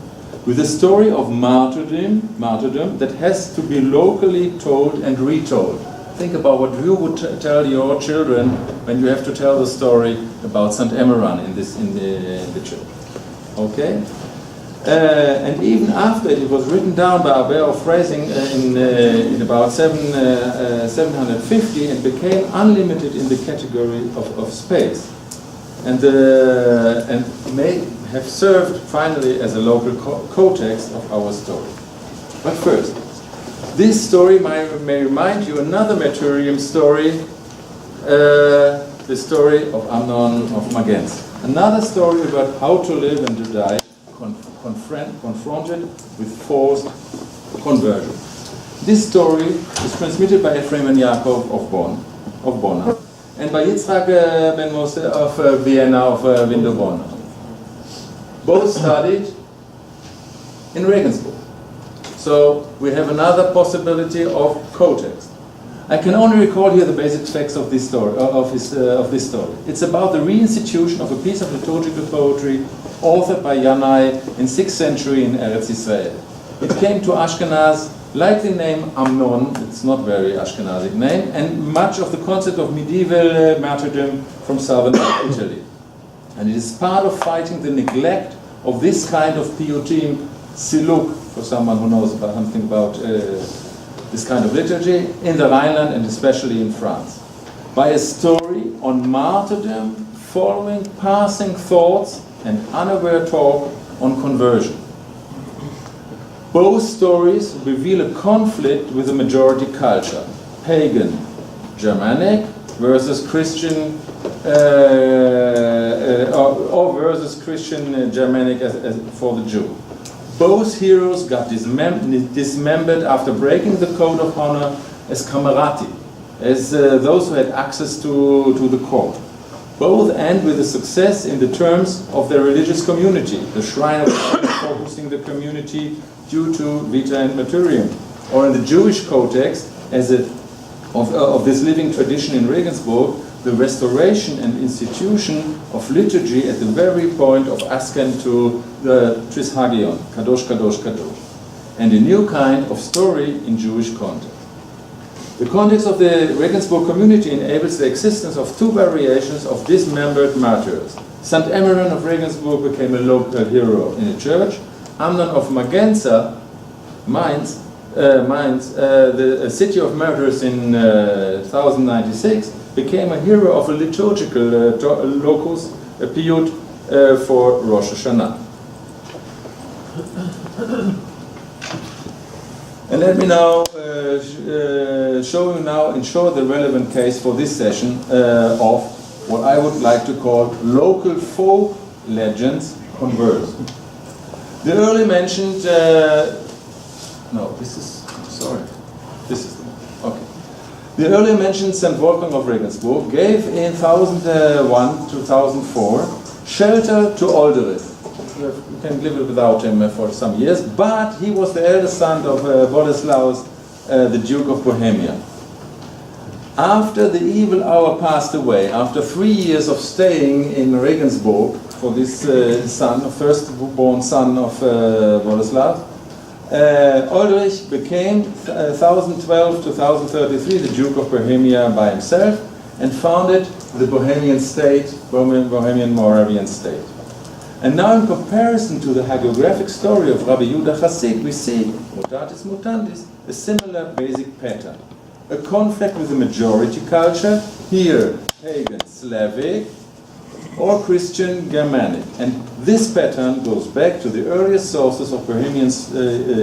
Speaker 3: With a story of martyrdom that has to be locally told and retold. Think about what you would tell your children when you have to tell the story about St. Emmeran in the church. Okay? And even after it was written down by a way of phrasing in about 750, it became unlimited in the category of space, and may have served finally as a local co-text of our story. But first, this story may remind you another martyrium story, the story of Amnon of Magenz. Another story about how to live and to die, confronted with forced conversion. This story is transmitted by Ephraim and Yaakov of Bonn, and by Yitzhak ben Moshe of Vienna of Windobona. Both studied in Regensburg. So we have another possibility of co-text. I can only recall here the basic facts of this story. This story. It's about the reinstitution of a piece of liturgical poetry authored by Yanai in 6th century in Eretz Israel. It came to Ashkenaz like the name Amnon, it's not very Ashkenazic name, and much of the concept of medieval martyrdom from southern Italy. And it is part of fighting the neglect of this kind of piyutim, siluk, for someone who knows about something about this kind of liturgy, in the Rhineland and especially in France. By a story on martyrdom following passing thoughts and unaware talk on conversion. Both stories reveal a conflict with the majority culture, pagan, Germanic versus Christian, or versus Christian Germanic as for the Jew. Both heroes got dismembered after breaking the code of honor as kamerati, as those who had access to the court. Both end with a success in the terms of their religious community, the shrine of focusing the community due to vita and martyrium, or in the Jewish context, as of this living tradition in Regensburg, the restoration and institution of liturgy at the very point of ascent to the Trishagion, Kadosh, Kadosh, Kadosh, and a new kind of story in Jewish context. The context of the Regensburg community enables the existence of two variations of dismembered martyrs. St. Emmeran of Regensburg became a local hero in a church. Amnon of Magenza, Mainz, the city of martyrs in 1096, became a hero of a liturgical locus, a piyut for Rosh Hashanah. And let me now show you now in short the relevant case for this session of what I would like to call local folk legends converse. The early mentioned, The earlier mentioned St. Wolfgang of Regensburg gave in 1001 to 1004 shelter to Olderich. You can live without him for some years, but he was the eldest son of Boleslaus, the Duke of Bohemia. After the evil hour passed away, after 3 years of staying in Regensburg for this son, firstborn son of Boleslaus, Ulrich became 1012 to 1033 the Duke of Bohemia by himself and founded the Bohemian state, Bohemian Moravian state. And now in comparison to the hagiographic story of Rabbi Yehuda Chassid, we see, mutatis mutandis, a similar basic pattern. A conflict with the majority culture, here pagan Slavic or Christian Germanic. And this pattern goes back to the earliest sources of Bohemian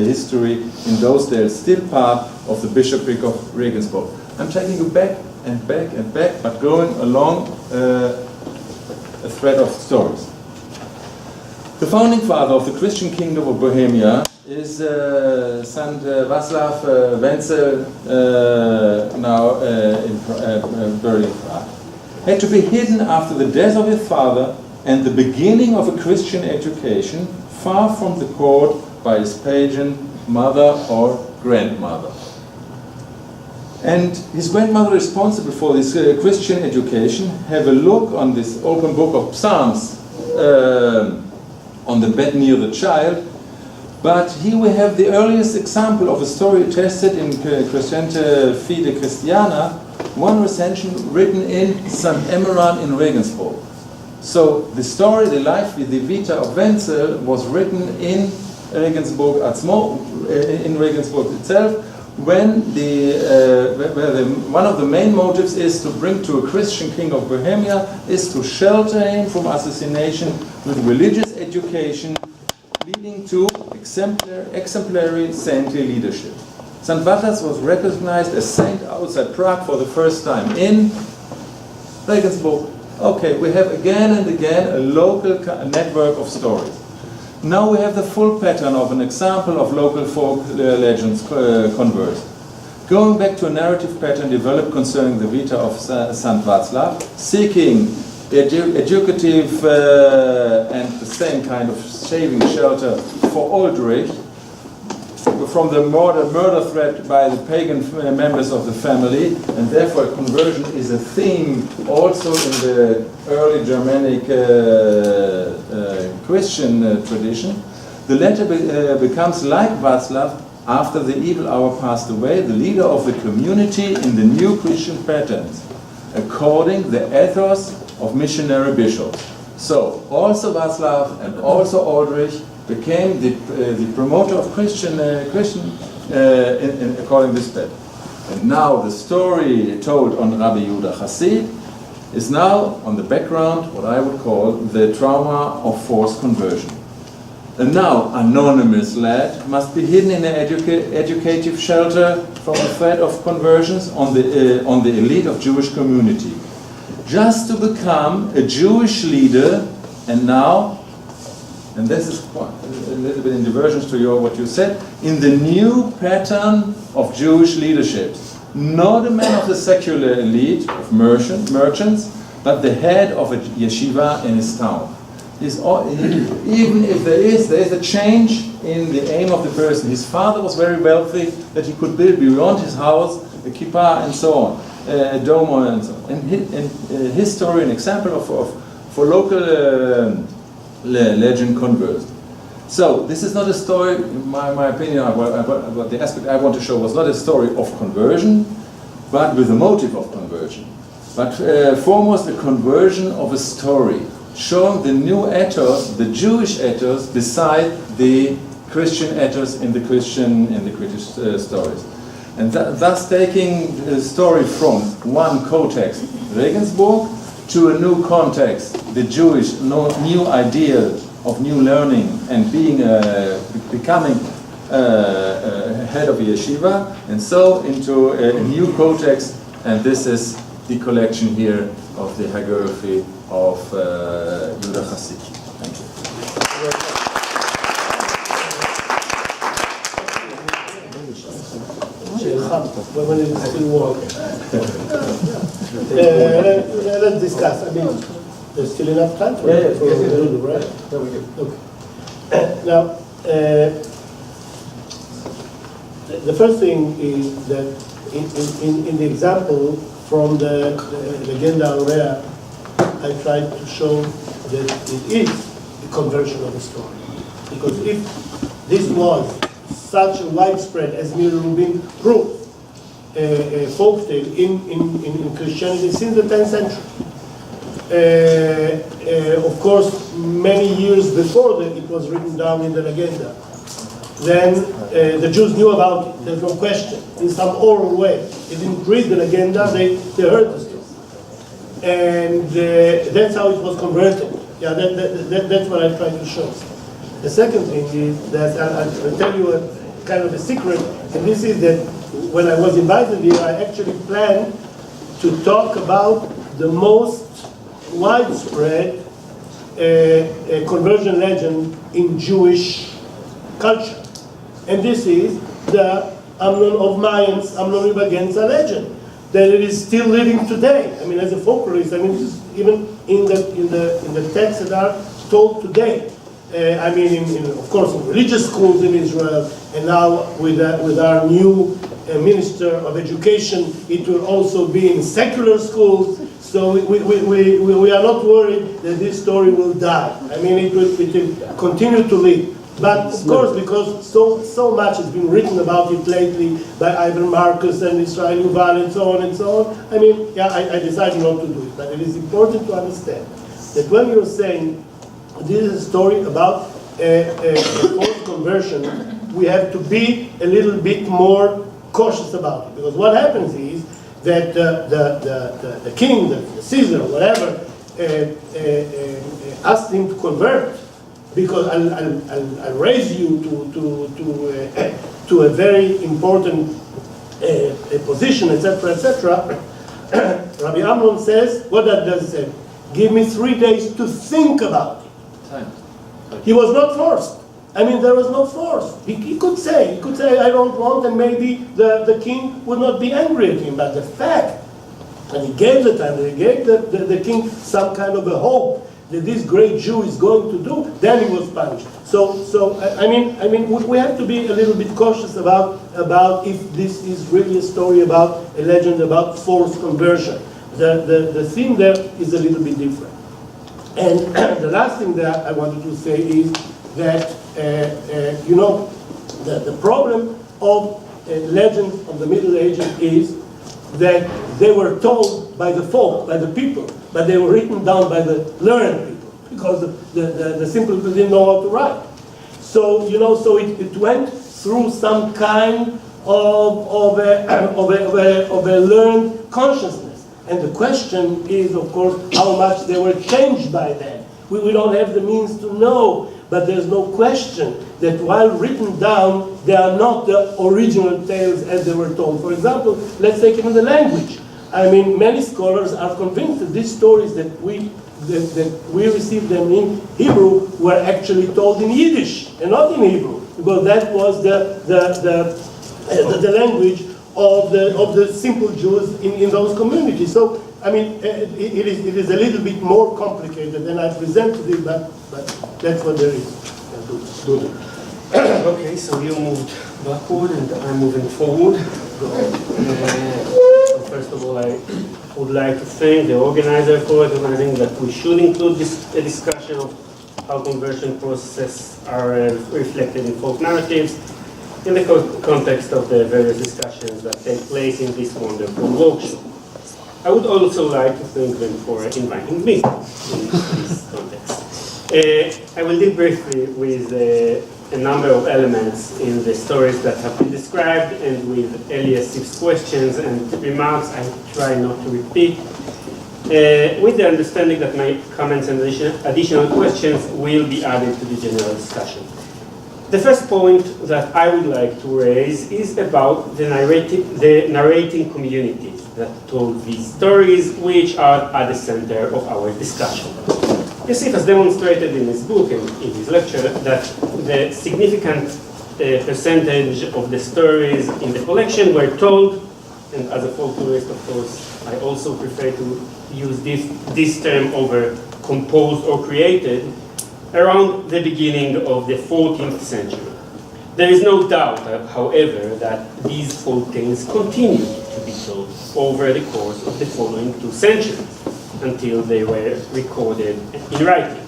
Speaker 3: history, in those days still part of the bishopric of Regensburg. I'm taking you back and back and back, but going along a thread of stories. The founding father of the Christian kingdom of Bohemia is St. Václav Wenzel, now buried in Prague. Had to be hidden after the death of his father and the beginning of a Christian education, far from the court by his pagan mother or grandmother. And his grandmother, responsible for this Christian education, have a look on this open book of Psalms on the bed near the child. But here we have the earliest example of a story attested in Crescente Fide Christiana, one recension written in St. Emmeran in Regensburg. So the story, the life, the vita of Wenzel was written in Regensburg in Regensburg itself, when one of the main motives is to bring to a Christian king of Bohemia is to shelter him from assassination with religious education, leading to exemplary saintly leadership. St. Václav was recognized as saint outside Prague for the first time in Regensburg. Okay, we have again and again a local network of stories. Now we have the full pattern of an example of local folk legends conversed. Going back to a narrative pattern developed concerning the vita of St. Václav, seeking educative and the same kind of saving shelter for Oldrich, from the murder threat by the pagan members of the family, and therefore conversion is a theme also in the early Germanic Christian tradition. The latter becomes, like Václav, after the evil hour passed away, the leader of the community in the new Christian patterns, according the ethos of missionary bishops. So also Václav and also Aldrich became the promoter of Christian according to this pattern. And now the story told on Rabbi Yehuda Chassid is now on the background, what I would call the trauma of forced conversion. And now anonymous lad must be hidden in an educative shelter from the threat of conversions on the elite of Jewish community, just to become a Jewish leader. And now, and this is quite a little bit in diversions to what you said, in the new pattern of Jewish leadership, not a man of the secular elite of merchants, but the head of a yeshiva in his town. Even if there is a change in the aim of the person. His father was very wealthy, that he could build beyond his house a kippah and so on, a dome and so on. And his story, an example for local legend converts. So this is not a story, in my opinion, about the aspect I want to show was not a story of conversion, but with a motive of conversion. But foremost a conversion of a story, showing the new ethos, the Jewish ethos, beside the Christian ethos in the Christian stories. And thus taking the story from one context, Regensburg, to a new context, the Jewish new ideal of new learning and becoming head of a yeshiva, and so into a new context, and this is the collection here of the hagiography of Yehuda Chassid. Thank you.
Speaker 2: Let's discuss. I mean, there's still enough time for Dudu, right?
Speaker 1: Yeah, we do.
Speaker 2: Okay. Now, the first thing is that in the example from the Legenda Aurea, I tried to show that it is a conversion of the story. Because if this was such a widespread, as Mir Rubin proved, a folktale in Christianity since the 10th century. Of course, many years before that, it was written down in the Legenda. Then the Jews knew about it, there's no question, in some oral way. They didn't read the Legenda, they heard the story. And that's how it was converted. Yeah, that's what I tried to show. The second thing is that I'll tell you a kind of a secret, and this is that when I was invited here, I actually planned to talk about the most widespread conversion legend in Jewish culture. And this is the Amnon of Mayans, Amnon Ibagenza legend, that it is still living today. I mean, as a folklorist, I mean, even in the texts that are told today. I mean, of course, in religious schools in Israel, and now with our new Minister of Education, it will also be in secular schools. So we are not worried that this story will die. I mean, it will continue to live. But of course, because so much has been written about it lately by Ivan Marcus and Israel Yuval and so on, I mean, yeah, I decided not to do it. But it is important to understand that when you're saying this is a story about forced conversion, we have to be a little bit more cautious about it. Because what happens is that the king, the Caesar, whatever, asked him to convert, because I'll raise you to a very important position, etc., etc. Rabbi Amnon says, what does it say? Give me 3 days to think about it. He was not forced. I mean, there was no force. He could say, I don't want, and maybe the king would not be angry at him. But the fact that he gave the time, that he gave the king some kind of a hope that this great Jew is going to do, then he was punished. So I mean, we have to be a little bit cautious about if this is really a story about a legend about forced conversion. The theme there is a little bit different. And the last thing that I wanted to say is that you know, the problem of legends of the Middle Ages is that they were told by the folk, by the people, but they were written down by the learned people, because the simple people didn't know how to write. So, you know, so it went through some kind of a learned consciousness. And the question is, of course, how much they were changed by then. We don't have the means to know, but there's no question that while written down, they are not the original tales as they were told. For example, let's take even the language. I mean, many scholars are convinced that these stories that we received them in Hebrew were actually told in Yiddish and not in Hebrew, because that was the language of the simple Jews in those communities. So, I mean, it is a little bit more complicated than I presented it, but that's what there is.
Speaker 4: Okay, so you moved backward and I'm moving forward. So first of all, I would like to thank the organizer for recognizing that we should include a discussion of how conversion processes are reflected in folk narratives in the context of the various discussions that take place in this wonderful workshop. I would also like to thank them for inviting me in this context. I will deal briefly with a number of elements in the stories that have been described, and with Eli Yassif's questions and remarks, I try not to repeat, with the understanding that my comments and additional questions will be added to the general discussion. The first point that I would like to raise is about the narrating communities that told these stories, which are at the center of our discussion. Yassif has demonstrated in his book and in his lecture that the significant percentage of the stories in the collection were told, and as a folklorist, of course, I also prefer to use this term over composed or created, around the beginning of the 14th century. There is no doubt, however, that these folk tales continued to be told over the course of the following 2 centuries, until they were recorded in writing.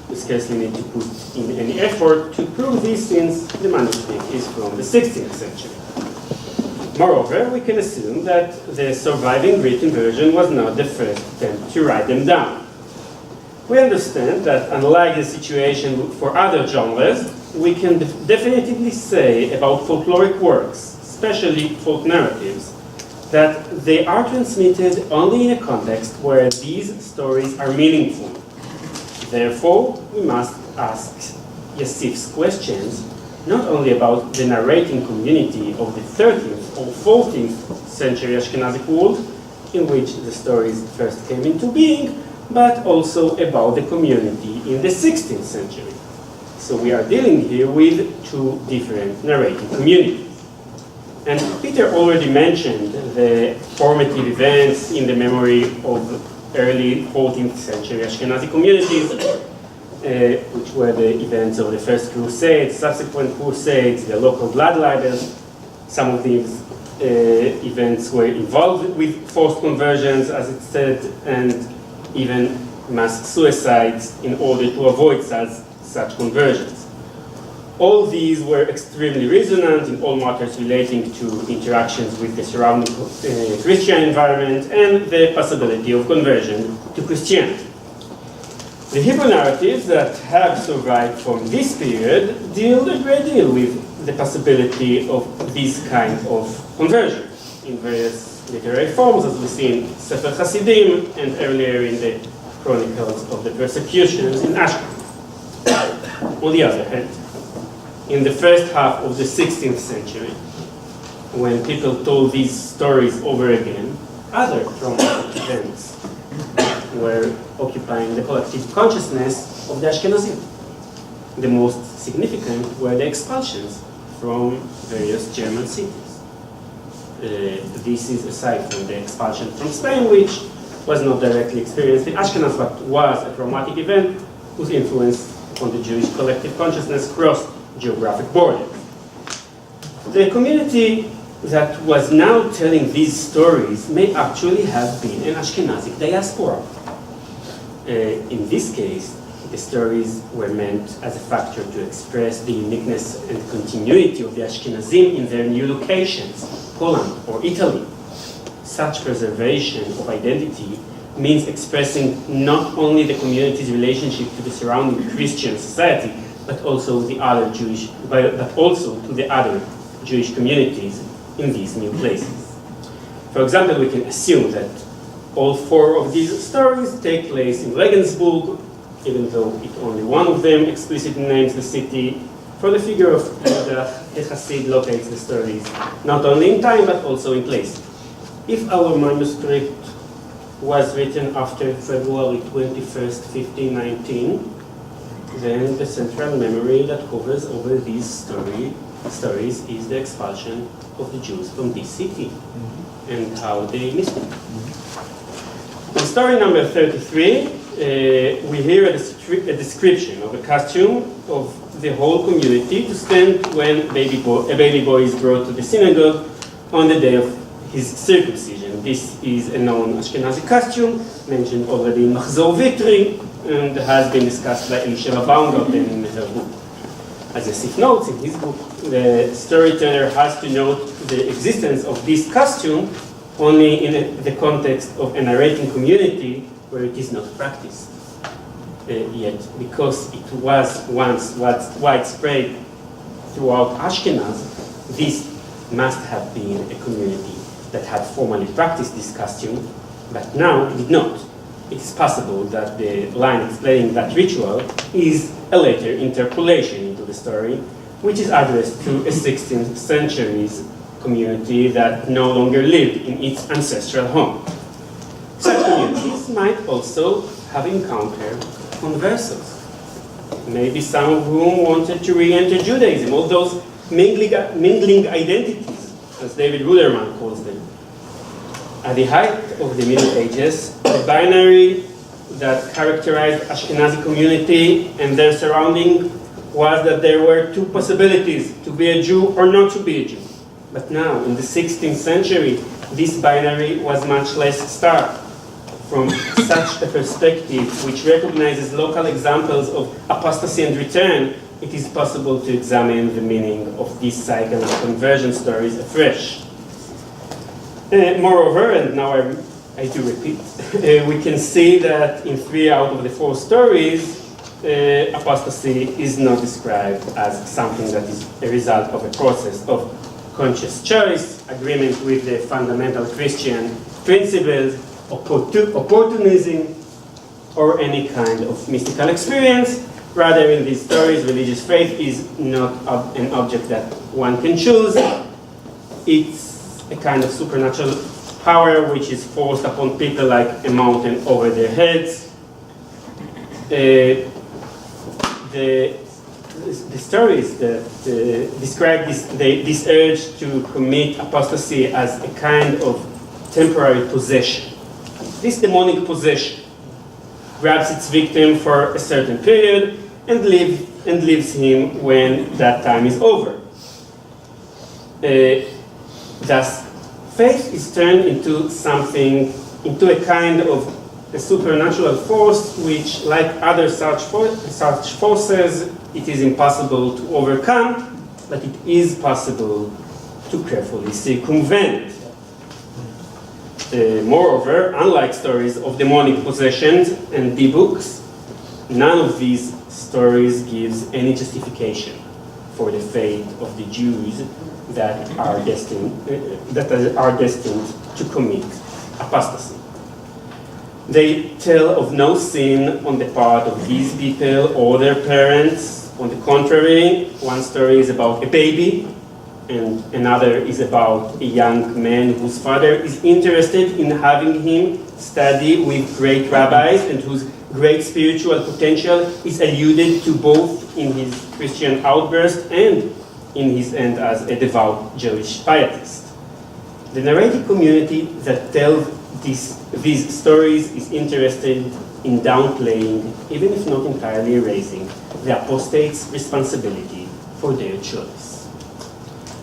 Speaker 4: We scarcely need to put in any effort to prove this, since the manuscript is from the 16th century. Moreover, we can assume that the surviving written version was not the first attempt to write them down. We understand that, unlike the situation for other genres, we can definitively say about folkloric works, especially folk narratives, that they are transmitted only in a context where these stories are meaningful. Therefore, we must ask Yassif's questions not only about the narrating community of the 13th or 14th century Ashkenazic world, in which the stories first came into being, but also about the community in the 16th century. So we are dealing here with 2 different narrating communities. And Peter already mentioned the formative events in the memory of early 14th century Ashkenazi communities, which were the events of the First Crusade, subsequent Crusades, the local blood libels. Some of these events were involved with forced conversions, as it said, and even mass suicides in order to avoid such conversions. All these were extremely resonant in all matters relating to interactions with the surrounding Christian environment and the possibility of conversion to Christianity. The Hebrew narratives that have survived from this period deal a great deal with the possibility of this kind of conversion in various literary forms, as we see in Sefer Hasidim and earlier in the chronicles of the persecutions in Ashkelon. On the other hand, in the first half of the 16th century, when people told these stories over again, other traumatic events were occupying the collective consciousness of the Ashkenazim. The most significant were the expulsions from various German cities. This is aside from the expulsion from Spain, which was not directly experienced in Ashkenaz, but was a traumatic event whose influence on the Jewish collective consciousness crossed geographic borders. The community that was now telling these stories may actually have been an Ashkenazic diaspora. In this case, the stories were meant as a factor to express the uniqueness and continuity of the Ashkenazim in their new locations, Poland or Italy. Such preservation of identity means expressing not only the community's relationship to the surrounding Christian society, but also to the other Jewish communities in these new places. For example, we can assume that all four of these stories take place in Regensburg, even though only one of them explicitly names the city, for the figure of the Hasiid locates the stories not only in time but also in place. If our manuscript was written after February 21st, 1519, then the central memory that hovers over these stories is the expulsion of the Jews from this city and how they missed it. In story number 33, we hear a description of a costume of the whole community to stand when a baby boy is brought to the synagogue on the day of his circumcision. This is a known Ashkenazi costume, mentioned already in Machzor Vitri, and has been discussed by Elisheva Baumgarten in her book. As Yassif notes in his book, the storyteller has to note the existence of this costume only in the context of a narrating community where it is not practiced yet, because it was once widespread throughout Ashkenaz. This must have been a community that had formally practiced this costume, but now did not. It is possible that the line explaining that ritual is a later interpolation into the story, which is addressed to a 16th century's community that no longer lived in its ancestral home. Such communities might also have encountered conversos, maybe some of whom wanted to re-enter Judaism, all those mingling identities, as David Ruderman calls them. At the height of the Middle Ages, the binary that characterized Ashkenazi community and their surrounding was that there were two possibilities, to be a Jew or not to be a Jew. But now, in the 16th century, this binary was much less stark. From such a perspective, which recognizes local examples of apostasy and return, it is possible to examine the meaning of this cycle of conversion stories afresh. Moreover, and now I do repeat, we can see that in 3 out of the 4 stories, apostasy is not described as something that is a result of a process of conscious choice, agreement with the fundamental Christian principles, opportunism, or any kind of mystical experience. Rather, in these stories, religious faith is not an object that one can choose. It's a kind of supernatural power which is forced upon people like a mountain over their heads. The stories that describe this urge to commit apostasy as a kind of temporary possession. This demonic possession grabs its victim for a certain period and leaves him when that time is over. Thus, faith is turned into a kind of a supernatural force which, like other such forces, it is impossible to overcome, but it is possible to carefully circumvent. Moreover, unlike stories of demonic possessions and debooks, none of these stories gives any justification for the fate of the Jews that are destined to commit apostasy. They tell of no sin on the part of these people or their parents. On the contrary, one story is about a baby, and another is about a young man whose father is interested in having him study with great rabbis and whose great spiritual potential is alluded to both in his Christian outburst and in his end as a devout Jewish pietist. The narrative community that tells these stories is interested in downplaying, even if not entirely erasing, the apostates' responsibility for their choice.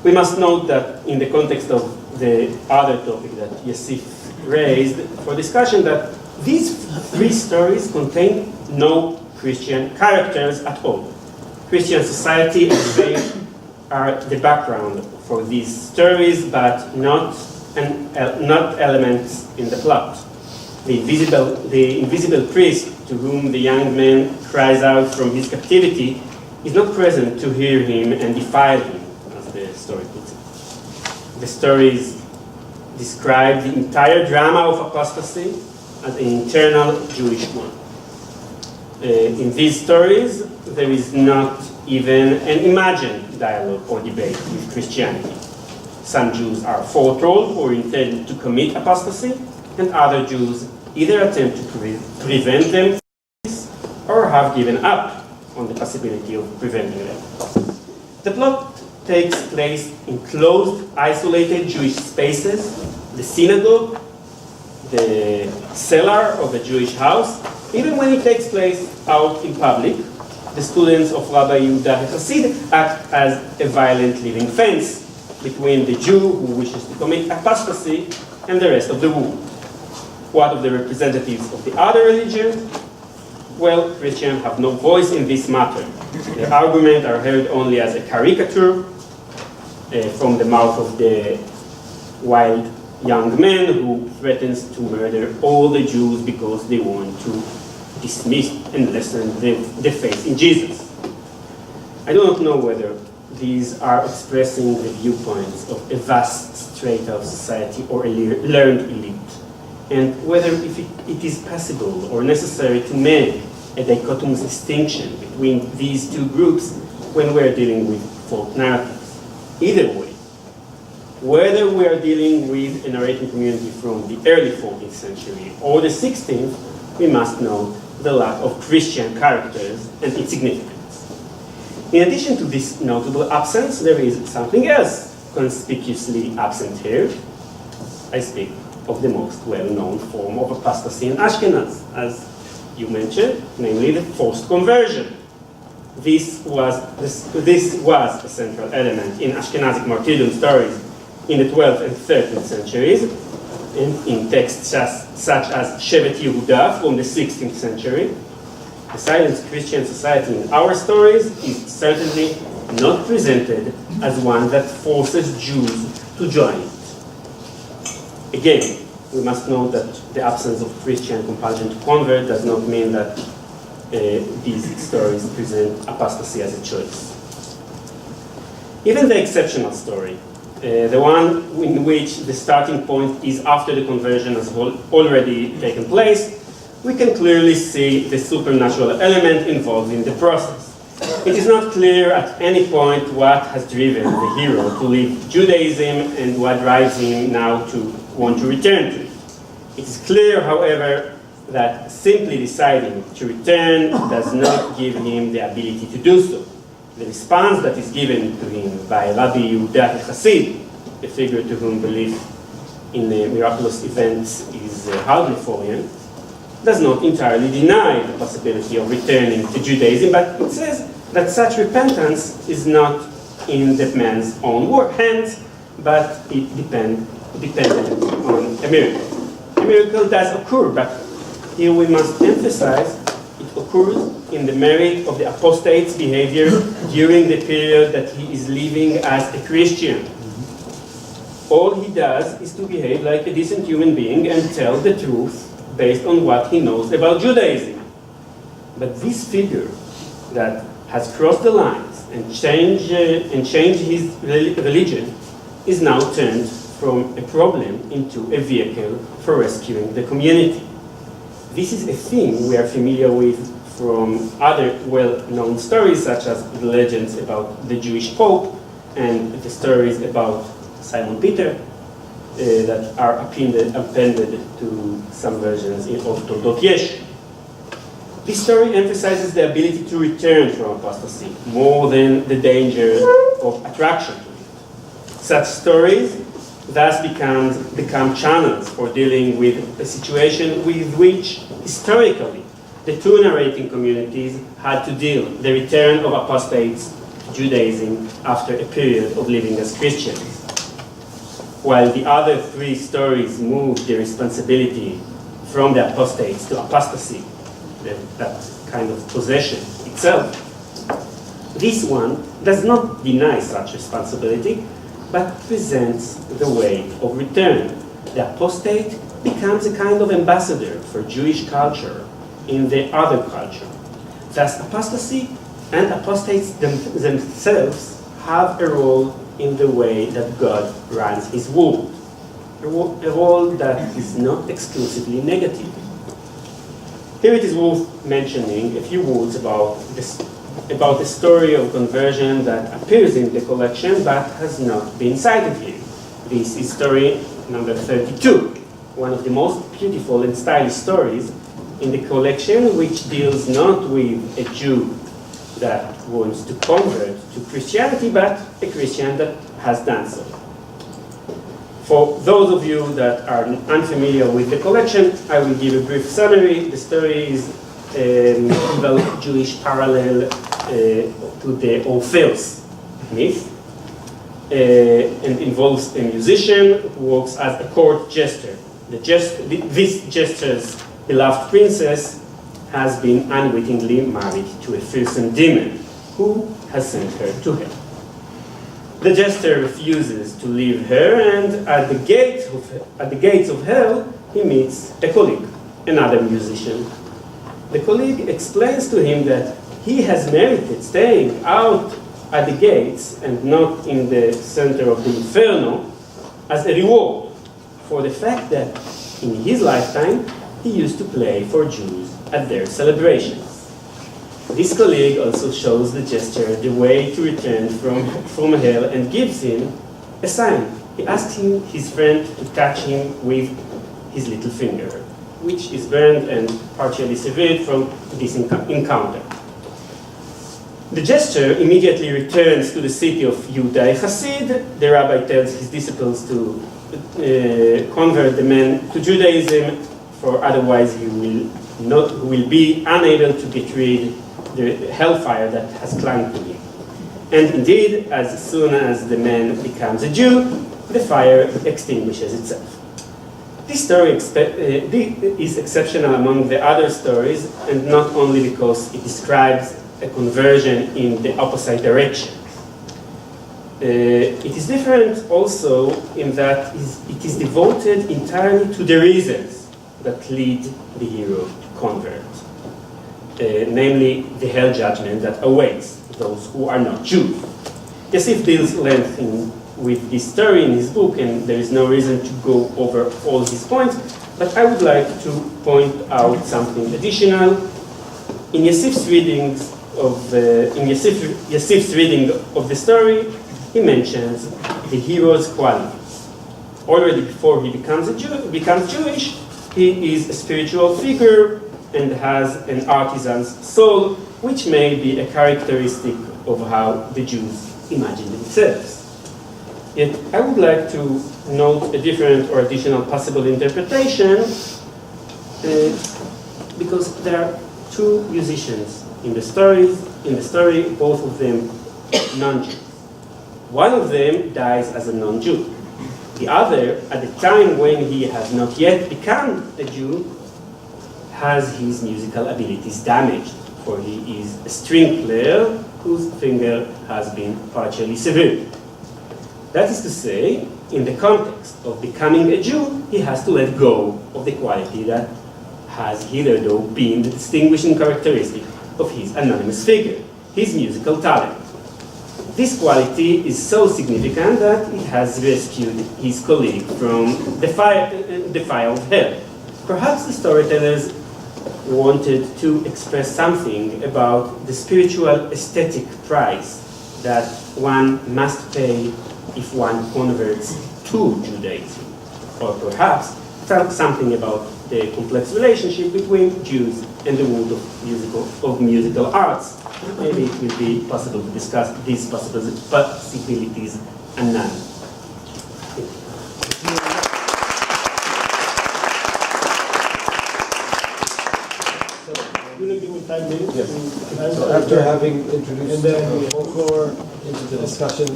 Speaker 4: We must note that in the context of the other topic that Yassif raised for discussion, that these three stories contain no Christian characters at all. Christian society and faith are the background for these stories, but not elements in the plot. The invisible priest to whom the young man cries out from his captivity is not present to hear him and defile him, as the story puts it. The stories describe the entire drama of apostasy as an internal Jewish one. In these stories, there is not even an imagined dialogue or debate with Christianity. Some Jews are foretold or intend to commit apostasy, and other Jews either attempt to prevent them or have given up on the possibility of preventing them. The plot takes place in closed, isolated Jewish spaces, the synagogue, the cellar of a Jewish house. Even when it takes place out in public, the students of Rabbi Yehuda HaChassid act as a violent living fence between the Jew who wishes to commit apostasy and the rest of the world. What of the representatives of the other religion? Well, Christians have no voice in this matter. Their arguments are heard only as a caricature from the mouth of the wild young man who threatens to murder all the Jews because they want to dismiss and lessen the faith in Jesus. I do not know whether these are expressing the viewpoints of a vast strata of society or a learned elite, and whether if it is possible or necessary to make a dichotomous distinction between these two groups when we are dealing with folk narratives. Either way, whether we are dealing with a narrating community from the early 14th century or the 16th, we must note the lack of Christian characters and its significance. In addition to this notable absence, there is something else conspicuously absent here. I speak of the most well-known form of apostasy in Ashkenaz, as you mentioned, namely the forced conversion. This was a central element in Ashkenazic martyrdom stories in the 12th and 13th centuries, and in texts such as Shevet Yehuda from the 16th century. The silent Christian society in our stories is certainly not presented as one that forces Jews to join it. Again, we must note that the absence of Christian compulsion to convert does not mean that these stories present apostasy as a choice. Even the exceptional story, the one in which the starting point is after the conversion has already taken place, we can clearly see the supernatural element involved in the process. It is not clear at any point what has driven the hero to leave Judaism and what drives him now to want to return to it. It is clear, however, that simply deciding to return does not give him the ability to do so. The response that is given to him by Rabbi Yehuda HaChassid, a figure to whom belief in miraculous events is hardly foreign, does not entirely deny the possibility of returning to Judaism, but it says that such repentance is not in the man's own hands, but it dependent on a miracle. A miracle does occur, but here we must emphasize it occurs in the merit of the apostate's behavior during the period that he is living as a Christian. All he does is to behave like a decent human being and tell the truth based on what he knows about Judaism. But this figure that has crossed the lines and changed his religion is now turned from a problem into a vehicle for rescuing the community. This is a theme we are familiar with from other well-known stories, such as the legends about the Jewish Pope and the stories about Simon Peter that are appended to some versions of Toldot Yesh. This story emphasizes the ability to return from apostasy more than the danger of attraction to it. Such stories thus become channels for dealing with a situation with which historically the two narrating communities had to deal: the return of apostates to Judaism after a period of living as Christians. While the other three stories moved the responsibility from the apostates to apostasy, that kind of possession itself, this one does not deny such responsibility, but presents the way of return. The apostate becomes a kind of ambassador for Jewish culture in the other culture. Thus, apostasy and apostates themselves have a role in the way that God runs his world, a role that is not exclusively negative. Here it is worth mentioning a few words about the story of conversion that appears in the collection but has not been cited here. This is story number 32, one of the most beautiful and stylish stories in the collection, which deals not with a Jew that wants to convert to Christianity, but a Christian that has done so. For those of you that are unfamiliar with the collection, I will give a brief summary. The story is about Jewish parallel to the Orpheus myth, and involves a musician who works as a court jester. This jester's beloved princess has been unwittingly married to a fearsome demon who has sent her to hell. The jester refuses to leave her, and at the gates of hell, he meets a colleague, another musician. The colleague explains to him that he has merited staying out at the gates and not in the center of the inferno as a reward for the fact that in his lifetime he used to play for Jews at their celebrations. This colleague also shows the jester the way to return from hell and gives him a sign. He asks his friend to touch him with his little finger, which is burned and partially severed from this encounter. The jester immediately returns to the city of Yehudai Hasid. The rabbi tells his disciples to convert the man to Judaism, for otherwise he will be unable to get rid of the hellfire that has clung to him. And indeed, as soon as the man becomes a Jew, the fire extinguishes itself. This story is exceptional among the other stories, and not only because it describes a conversion in the opposite direction. It is different also in that it is devoted entirely to the reasons that lead the hero to convert, namely the hell judgment that awaits those who are not Jews. Yassif deals length with this story in his book, and there is no reason to go over all his points, but I would like to point out something additional. In Yassif's reading of the story, he mentions the hero's qualities. Already before he becomes Jewish, he is a spiritual figure and has an artisan's soul, which may be a characteristic of how the Jews imagine themselves. Yet I would like to note a different or additional possible interpretation, because there are two musicians in the story, both of them non-Jews. One of them dies as a non-Jew. The other, at the time when he has not yet become a Jew, has his musical abilities damaged, for he is a string player whose finger has been partially severed. That is to say, in the context of becoming a Jew, he has to let go of the quality that has hitherto been the distinguishing characteristic of his anonymous figure, his musical talent. This quality is so significant that it has rescued his colleague from the fire of hell. Perhaps the storytellers wanted to express something about the spiritual aesthetic price that one must pay if one converts to Judaism, or perhaps something about the complex relationship between Jews and the world of musical arts. Maybe it will be possible to discuss these possibilities anon.
Speaker 2: maybe?
Speaker 1: Yes.
Speaker 2: To
Speaker 1: So
Speaker 2: answer
Speaker 1: after
Speaker 2: that.
Speaker 1: having introduced
Speaker 2: And then we
Speaker 1: folklore into the discussion,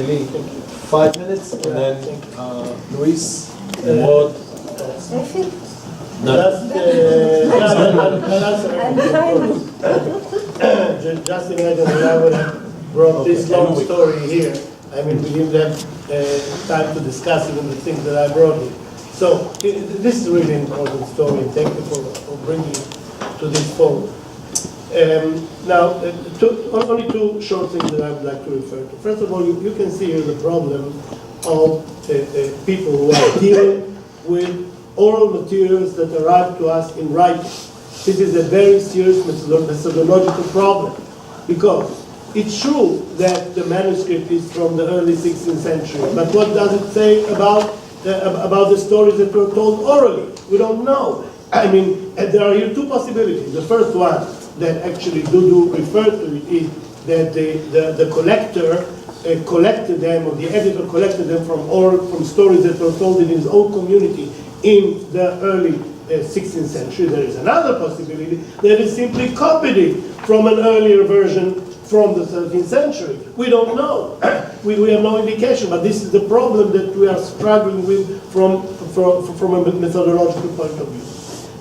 Speaker 1: Eli, 5 minutes, and then Luis, and Maud.
Speaker 2: Just, just imagine that I would have brought this long story here. I mean, we didn't have time to discuss even the things that I brought here. So this is a really important story, and thank you for bringing it to this forum. Now, only two short things that I would like to refer to. First of all, you can see here the problem of people who are dealing with oral materials that arrive to us in writing. This is a very serious methodological problem, because it's true that the manuscript is from the early 16th century, but what does it say about the stories that were told orally? We don't know. I mean, there are here two possibilities. The first one that actually Dudu referred to is that the collector collected them, or the editor collected them from stories that were told in his own community in the early 16th century. There is another possibility that is simply copied it from an earlier version from the 13th century. We don't know. we have no indication, but this is the problem that we are struggling with from a methodological point of view.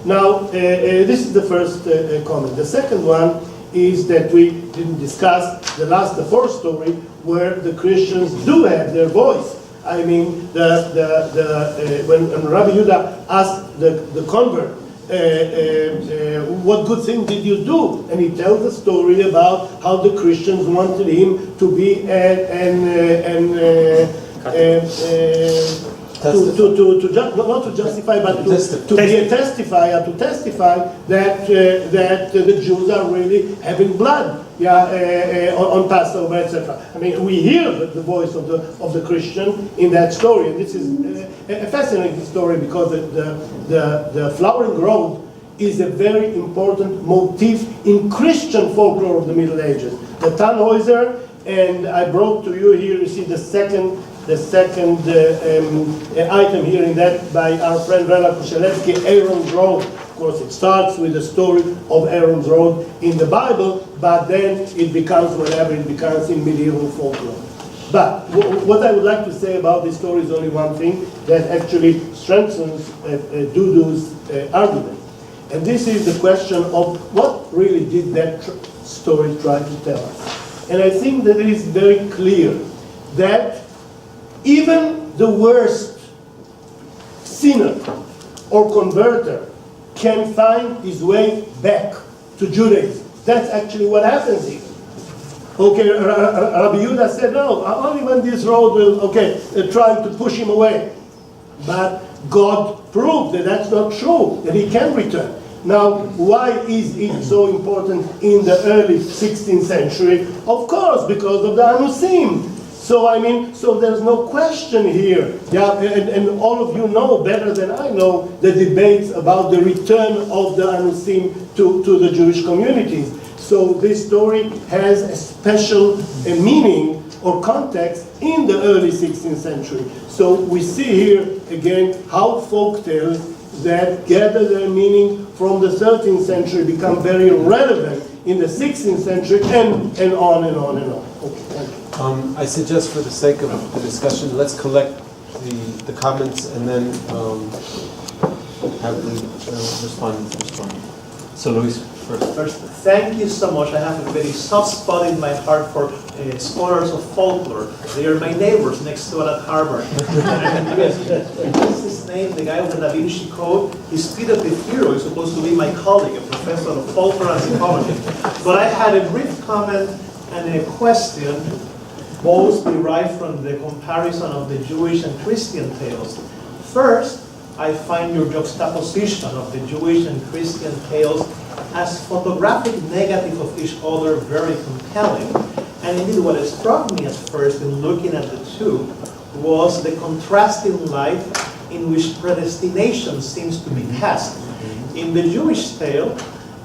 Speaker 2: Now, this is the first comment. The second one is that we didn't discuss the fourth story, where the Christians do have their voice. I mean, when Rabbi Yehuda asked the convert, what good thing did you do? And he tells the story about how the Christians wanted him to be not to justify, but to be a testifier, to testify that the Jews are really having blood, on Passover, etc. I mean, we hear the voice of the Christian in that story, and this is a fascinating story, because the flowering road is a very important motif in Christian folklore of the Middle Ages. The Tannhäuser, and I brought to you here, you see the second item here in that by our friend Rena Kushelevsky, Aaron's Road. Of course, it starts with the story of Aaron's Road in the Bible, but then it becomes whatever it becomes in medieval folklore. But what I would like to say about this story is only one thing that actually strengthens Dudu's argument. And this is the question of what really did that story try to tell us. And I think that it is very clear that even the worst sinner or converter can find his way back to Judaism. That's actually what happens here. Okay, Rabbi Yehuda said, no, only when this road will, trying to push him away. But God proved that that's not true, that he can return. Now, why is it so important in the early 16th century? Of course, because of the Anusim. So there's no question here. And all of you know better than I know the debates about the return of the Anusim to the Jewish communities. So this story has a special meaning or context in the early 16th century. So we see here again how folk tales that gather their meaning from the 13th century become very relevant in the 16th century and on and on and on. Okay, thank you.
Speaker 1: I suggest, for the sake of the discussion, let's collect the comments and then have the respondents respond. So, Luis, first.
Speaker 5: Thank you so much. I have a very soft spot in my heart for scholars of folklore. They are my neighbors next door at Harvard. What's his name? The guy with the Da Vinci Code. He's Peter the Hero. He's supposed to be my colleague, a professor of folklore and psychology. But I had a brief comment and a question, both derived from the comparison of the Jewish and Christian tales. First, I find your juxtaposition of the Jewish and Christian tales as photographic negative of each other very compelling. And indeed, what struck me at first in looking at the two was the contrasting light in which predestination seems to be cast. In the Jewish tale,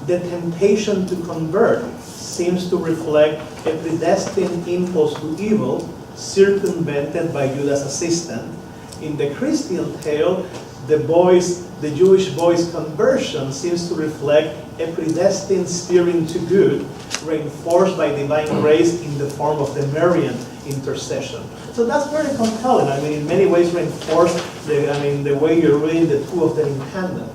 Speaker 5: the temptation to convert seems to reflect a predestined impulse to evil circumvented by Judas' assistant. In the Christian tale, the Jewish boy's conversion seems to reflect a predestined steering to good, reinforced by divine grace in the form of the Marian intercession. So that's very compelling. I mean, in many ways reinforced the way you're reading the two of them in tandem.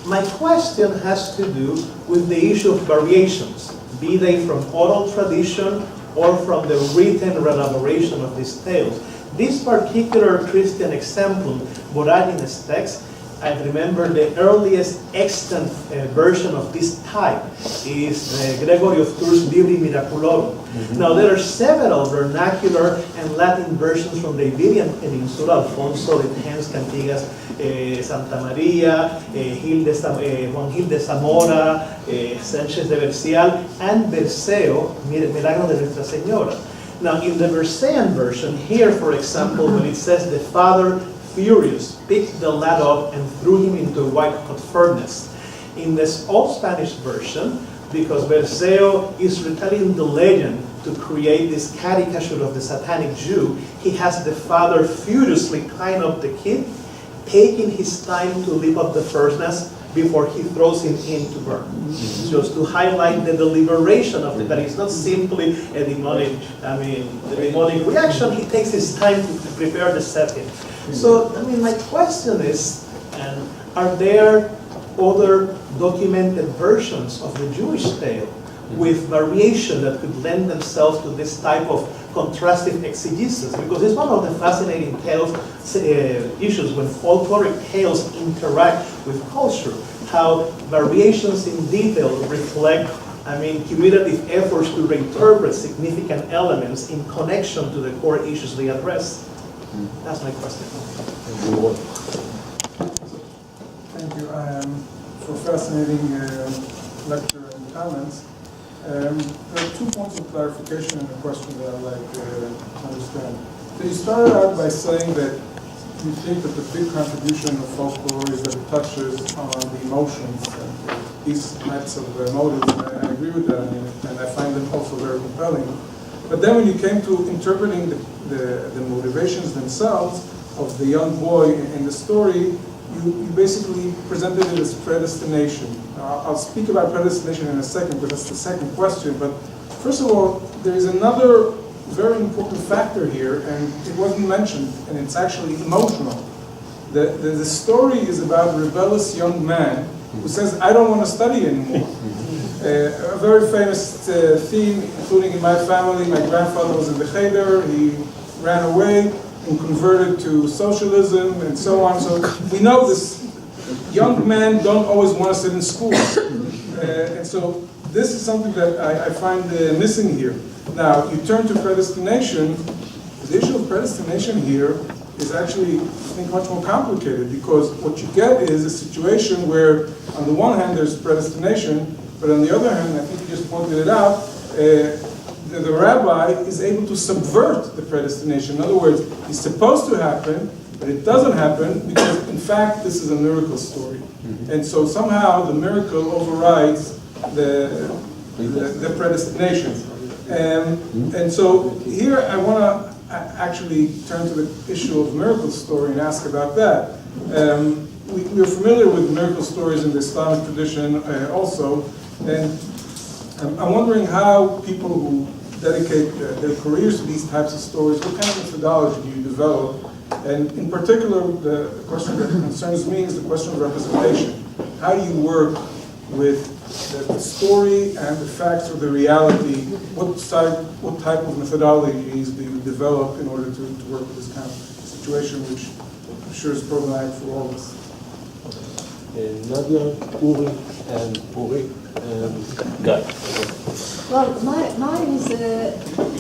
Speaker 5: My question has to do with the issue of variations, be they from oral tradition or from the written elaboration of these tales. This particular Christian example, Boradin's text, I remember the earliest extant version of this type is Gregory of Tours' Libri Miraculorum. Now there are several vernacular and Latin versions from the Iberian Peninsula, Alfonso X Cantigas, Santa Maria, Juan Gil de Zamora, Sánchez de Bercial, and Berceo, Milagro de Nuestra Señora. Now in the Bercean version, here for example, when it says the father furious picked the lad up and threw him into a white-hot furnace. In this Old Spanish version, because Berceo is retelling the legend to create this caricature of the satanic Jew, he has the father furiously climb up the kid, taking his time to leap up the furnace before he throws him in to burn. Just to highlight the deliberation of it, that it's not simply a demonic, the demonic reaction, he takes his time to prepare the setting. So, my question is, are there other documented versions of the Jewish tale with variation that could lend themselves to this type of contrastive exegesis? Because it's one of the fascinating issues when folkloric tales interact with culture, how variations in detail reflect cumulative efforts to reinterpret significant elements in connection to the core issues they address. That's my question.
Speaker 6: Thank you for fascinating lecture and comments. There are 2 points of clarification in the question that I'd like to understand. So you started out by saying that you think that the big contribution of folklore is that it touches on the emotions and these types of motives. And I agree with that, and I find them also very compelling. But then when you came to interpreting the motivations themselves of the young boy in the story, you basically presented it as predestination. I'll speak about predestination in a second, because that's the second question. But first of all, there is another very important factor here, and it wasn't mentioned, and it's actually emotional. The story is about a rebellious young man who says, I don't want to study anymore. A very famous theme, including in my family, my grandfather was in the Cheder, he ran away and converted to socialism and so on. So we know this young men don't always want to sit in school. And so this is something that I find missing here. Now, you turn to predestination. The issue of predestination here is actually, I think, much more complicated, because what you get is a situation where, on the one hand, there's predestination, but on the other hand, I think you just pointed it out, the rabbi is able to subvert the predestination. In other words, it's supposed to happen, but it doesn't happen because, in fact, this is a miracle story. And so somehow the miracle overrides the predestination. And so here I want to actually turn to the issue of miracle story and ask about that. We are familiar with miracle stories in the Islamic tradition also, and I'm wondering how people who dedicate their careers to these types of stories, what kind of methodology do you develop? And in particular, the question that concerns me is the question of representation. How do you work with the story and the facts of the reality? What type of methodologies do you develop in order to work with this kind of situation, which I'm sure is problematic for all of us?
Speaker 1: Nadia, Uri, and Puri, and Guy.
Speaker 7: Well, mine is a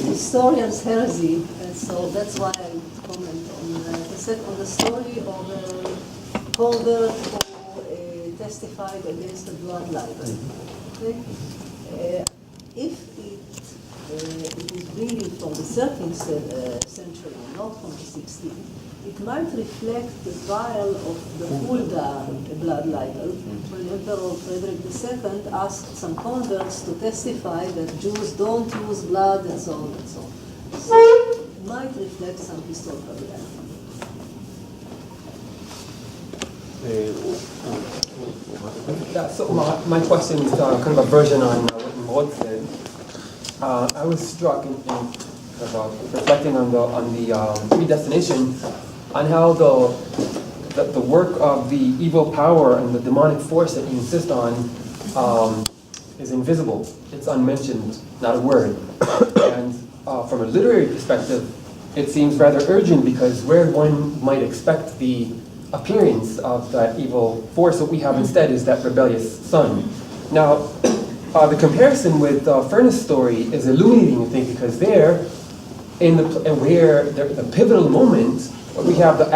Speaker 7: historian's heresy, and so that's why I comment on the story of a convert who testified against a blood libel. Okay? If it is really from the 13th century, not from the 16th, it might reflect the trial of the Fulda blood libel, when Emperor Frederick II asked some converts to testify that Jews don't use blood and so on and so on. So it might reflect some historical reality.
Speaker 8: Yeah, so my question is kind of a version on what Maud said. I was struck in reflecting on the predestination, on how the work of the evil power and the demonic force that you insist on is invisible. It's unmentioned, not a word. And from a literary perspective, it seems rather urgent, because where one might expect the appearance of that evil force, what we have instead is that rebellious son. Now, the comparison with the furnace story is illuminating, I think, because there, the pivotal moment, we have the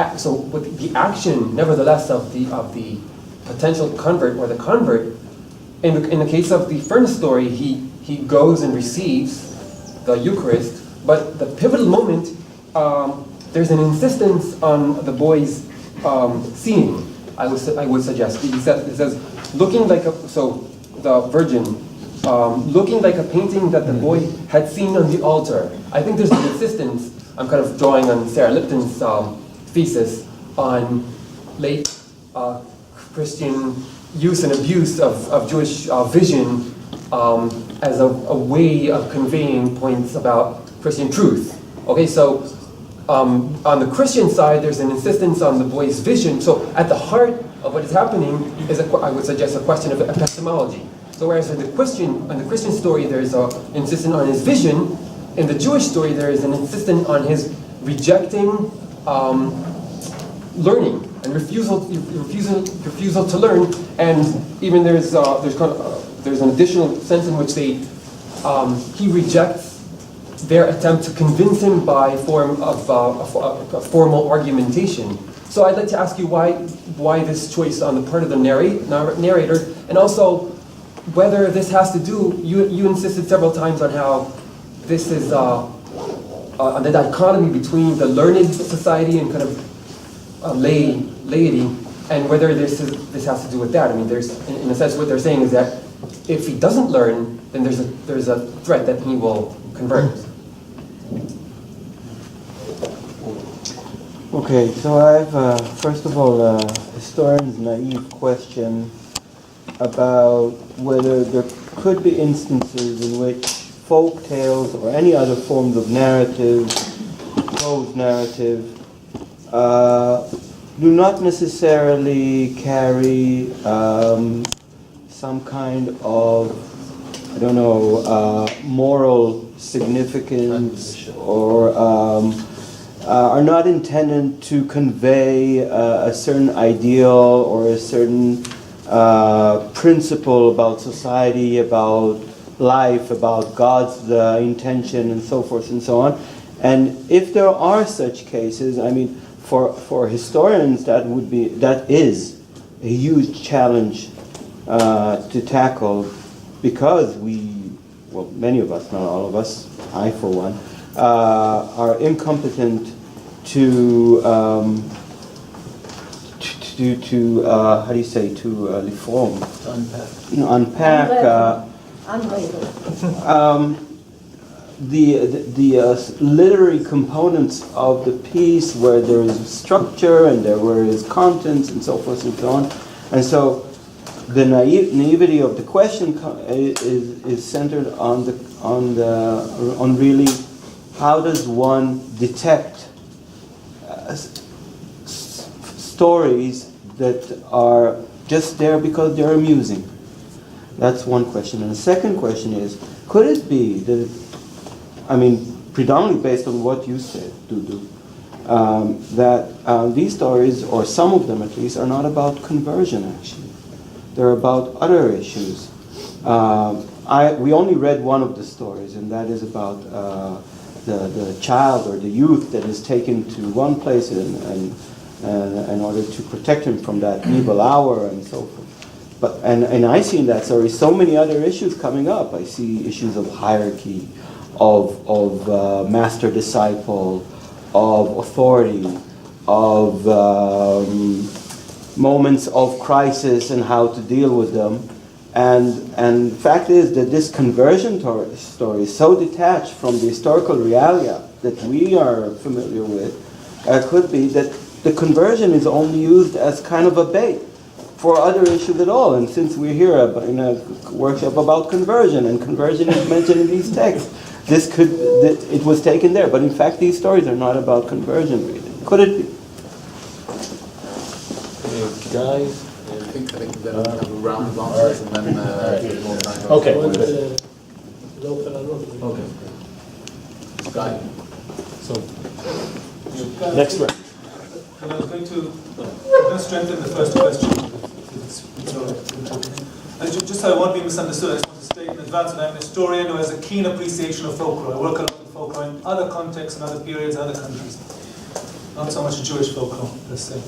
Speaker 8: action, nevertheless, of the potential convert or the convert. In the case of the furnace story, he goes and receives the Eucharist, but the pivotal moment, there's an insistence on the boy's seeing. I would suggest. It says looking like the Virgin, looking like a painting that the boy had seen on the altar. I think there's an insistence. I'm kind of drawing on Sarah Lipton's thesis on late Christian use and abuse of Jewish vision as a way of conveying points about Christian truth. Okay, so on the Christian side, there's an insistence on the boy's vision. So at the heart of what is happening is, I would suggest, a question of epistemology. So whereas in the Christian story, there's an insistence on his vision, in the Jewish story, there is an insistence on his rejecting learning and refusal to learn. And even there's an additional sense in which he rejects their attempt to convince him by form of formal argumentation. So I'd like to ask you why this choice on the part of the narrator, and also whether this has to do. You insisted several times on how this is on the dichotomy between the learned society and kind of laity, and whether this has to do with that. I mean, there's in a sense what they're saying is that if he doesn't learn, then there's a threat that he will convert.
Speaker 9: Okay, so I have, first of all, a historian's naive question about whether there could be instances in which folk tales or any other forms of narrative, prose narrative, do not necessarily carry some kind of, moral significance, or are not intended to convey a certain ideal or a certain principle about society, about life, about God's intention, and so forth and so on. And if there are such cases, I mean, for historians, that is a huge challenge to tackle, because many of us, not all of us, I for one, are incompetent to reform, unpack the literary components of the piece, where there is structure and there is contents and so forth and so on. And so the naivety of the question is centered on really how does one detect stories that are just there because they're amusing. That's one question. And the second question is, could it be that, predominantly based on what you said, Dudu, that these stories, or some of them at least, are not about conversion actually. They're about other issues. We only read one of the stories, and that is about the child or the youth that is taken to one place in order to protect him from that evil hour and so forth. But and I see in that story so many other issues coming up. I see issues of hierarchy, of master-disciple, of authority, of moments of crisis and how to deal with them. And the fact is that this conversion story is so detached from the historical realia that we are familiar with, could be that the conversion is only used as kind of a bait for other issues at all. And since we're here in a workshop about conversion, and conversion is mentioned in these texts, it was taken there. But in fact, these stories are not about conversion, really. Could it be?
Speaker 1: Guys?
Speaker 10: I think then we have a round of answers and then more time.
Speaker 1: Okay.
Speaker 10: Okay. Guy.
Speaker 1: So, next round.
Speaker 11: And I was going to strengthen the first question. I won't be misunderstood. I just want to state in advance that I'm an historian who has a keen appreciation of folklore. I work a lot with folklore in other contexts, in other periods, other countries. Not so much Jewish folklore, per se.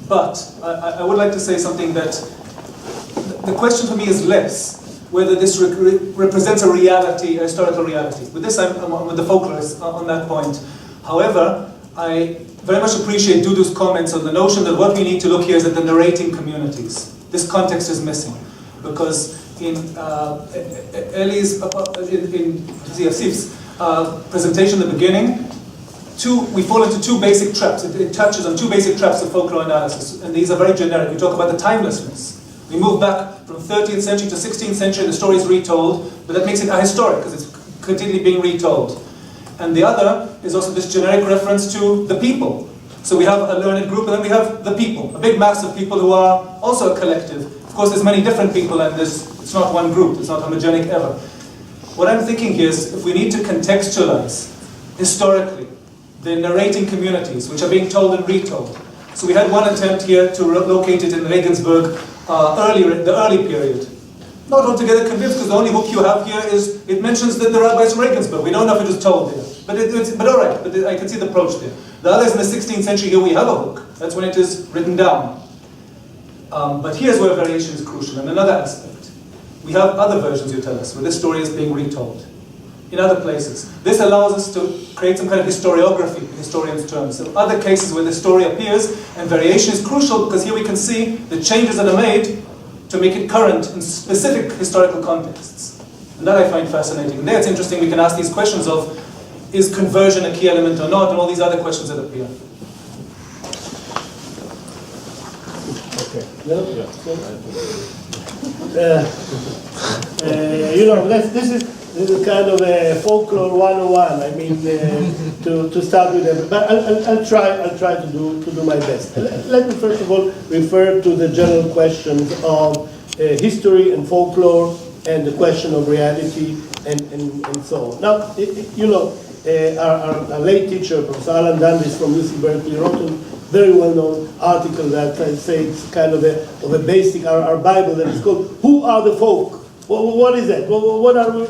Speaker 11: But I would like to say something that the question for me is less whether this represents a reality, a historical reality. With this, I'm with the folklorists on that point. However, I very much appreciate Dudu's comments on the notion that what we need to look here is at the narrating communities. This context is missing, because in Yassif's presentation in the beginning, we fall into two basic traps. It touches on two basic traps of folklore analysis, and these are very generic. We talk about the timelessness. We move back from 13th century to 16th century, the story is retold, but that makes it ahistoric because it's continually being retold. And the other is also this generic reference to the people. So we have a learned group, and then we have the people, a big mass of people who are also a collective. Of course, there's many different people, and it's not one group, it's not homogenic ever. What I'm thinking here is, if we need to contextualize historically the narrating communities, which are being told and retold. So we had one attempt here to locate it in Regensburg earlier, in the early period. Not altogether convinced, because the only hook you have here is, it mentions that the rabbis from Regensburg. We don't know if it was told there. But all right, but I can see the approach there. The others in the 16th century, here we have a hook. That's when it is written down. But here's where variation is crucial, and another aspect. We have other versions, you tell us, where this story is being retold in other places. This allows us to create some kind of historiography in historians' terms. So other cases where the story appears, and variation is crucial, because here we can see the changes that are made to make it current in specific historical contexts. And that I find fascinating. And there it's interesting, we can ask these questions of, is conversion a key element or not, and all these other questions that appear.
Speaker 2: Okay. This is kind of a folklore 101. I mean, to start with them, but I'll try to do my best. Let me first of all refer to the general questions of history and folklore, and the question of reality and so on. Now, our late teacher, Professor Alan Dundas from UC Berkeley, wrote a very well-known article that I say it's kind of a basic, our Bible, that is called "Who Are the Folk?" What is that? What are we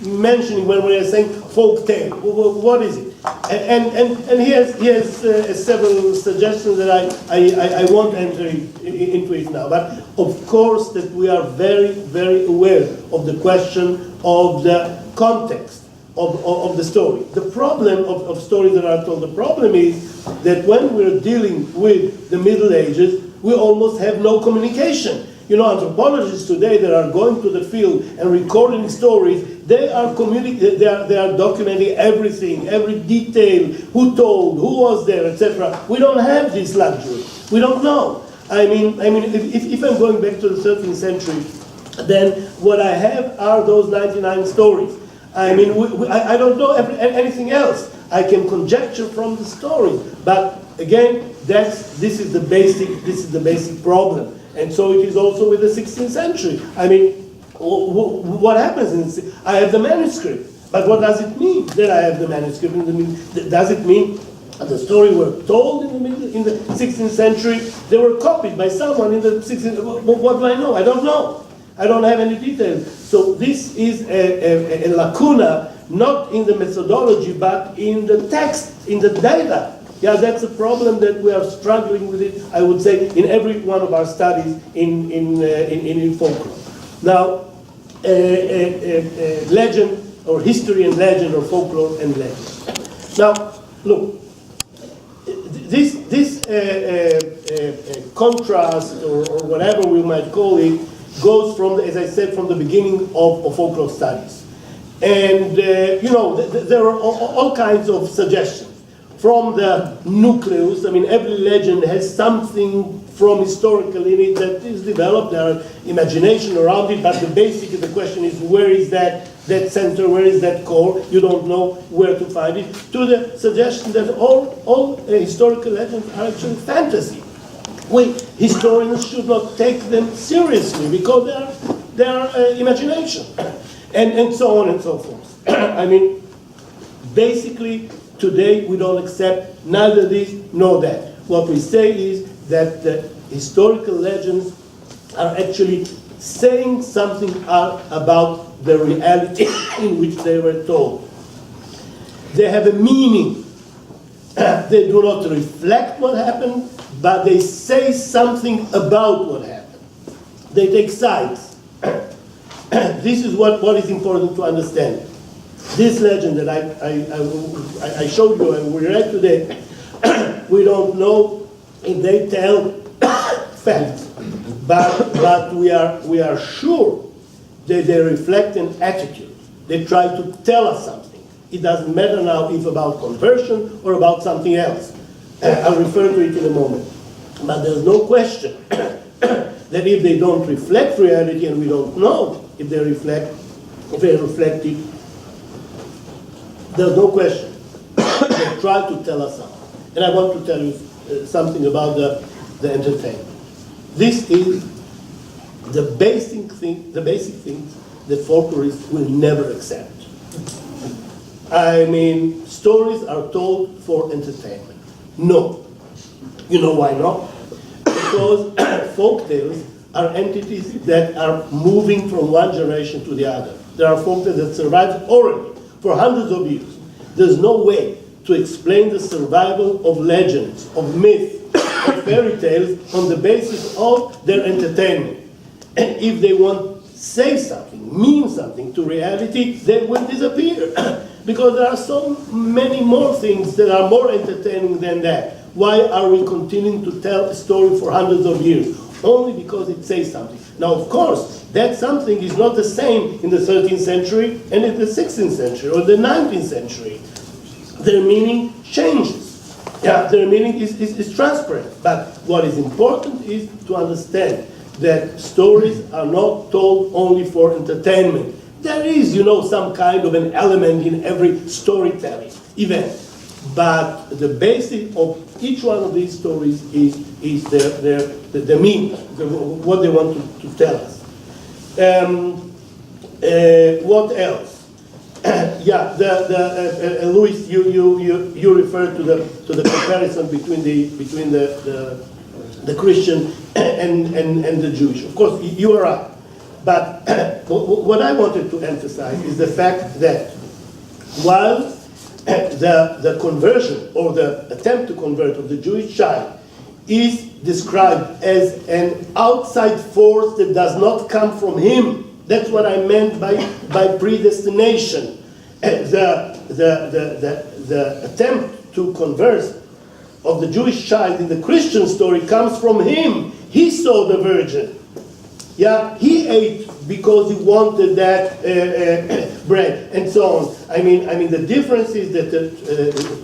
Speaker 2: mentioning when we are saying folk tale? What is it? And he has several suggestions that I won't enter into it now. But of course that we are very, very aware of the question of the context of the story. The problem of stories that are told, the problem is that when we're dealing with the Middle Ages, we almost have no communication. Anthropologists today that are going to the field and recording stories, they are documenting everything, every detail, who told, who was there, etc. We don't have this luxury. We don't know. I mean, if I'm going back to the 13th century, then what I have are those 99 stories. I mean, I don't know anything else. I can conjecture from the stories, but again, this is the basic problem. And so it is also with the 16th century. I mean, what happens? I have the manuscript, but what does it mean that I have the manuscript? Does it mean the story were told in the 16th century? They were copied by someone in the 16th. What do I know? I don't know. I don't have any details. So this is a lacuna, not in the methodology, but in the text, in the data. Yeah, that's a problem that we are struggling with it, I would say, in every one of our studies in folklore. Now, legend, or history and legend, or folklore and legend. Now, look, this contrast, or whatever we might call it, goes from, as I said, from the beginning of folklore studies. And, there are all kinds of suggestions. From the nucleus, I mean, every legend has something from historical in it that is developed, there are imagination around it, but the basic of the question is where is that center, where is that core? You don't know where to find it. To the suggestion that all historical legends are actually fantasy. We historians should not take them seriously because they are imagination, and so on and so forth. I mean, basically today we don't accept neither this nor that. What we say is that the historical legends are actually saying something about the reality in which they were told. They have a meaning. They do not reflect what happened, but they say something about what happened. They take sides. This is what is important to understand. This legend that I showed you and we read today, we don't know if they tell facts, but we are sure that they reflect an attitude. They try to tell us something. It doesn't matter now if about conversion or about something else. I'll refer to it in a moment. But there's no question that if they don't reflect reality, and we don't know if they reflect it, there's no question. They try to tell us something. And I want to tell you something about the entertainment. This is the basic things that folklorists will never accept. I mean, stories are told for entertainment. No. You know why not? Because folk tales are entities that are moving from one generation to the other. There are folk tales that survive orally for hundreds of years. There's no way to explain the survival of legends, of myths, of fairy tales on the basis of their entertainment. And if they want to say something, mean something to reality, they will disappear. Because there are so many more things that are more entertaining than that. Why are we continuing to tell a story for hundreds of years? Only because it says something. Now, of course, that something is not the same in the 13th century and in the 16th century or the 19th century. Their meaning changes. Yeah, their meaning is transparent. But what is important is to understand that stories are not told only for entertainment. There is, some kind of an element in every storytelling event. But the basis of each one of these stories is the meaning, what they want to tell us. What else? Louis, you referred to the comparison between the Christian and the Jewish. Of course, you are right. But what I wanted to emphasize is the fact that while the conversion or the attempt to convert of the Jewish child is described as an outside force that does not come from him. That's what I meant by predestination. The attempt to convert of the Jewish child in the Christian story comes from him. He saw the virgin. Yeah, he ate because he wanted that bread, and so on. I mean, the difference is that the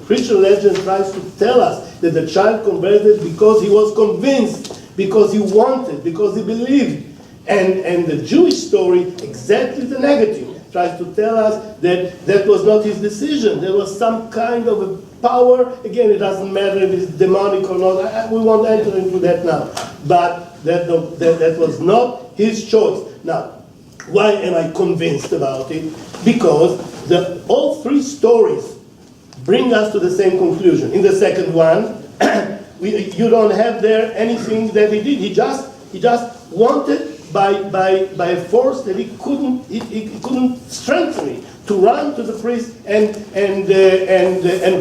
Speaker 2: Christian legend tries to tell us that the child converted because he was convinced, because he wanted, because he believed. And the Jewish story, exactly the negative, tries to tell us that that was not his decision. There was some kind of a power. Again, it doesn't matter if it's demonic or not. We won't enter into that now. But that was not his choice. Now, why am I convinced about it? Because all three stories bring us to the same conclusion. In the second one, you don't have there anything that he did. He just wanted by a force that he couldn't strengthen it, to run to the priest and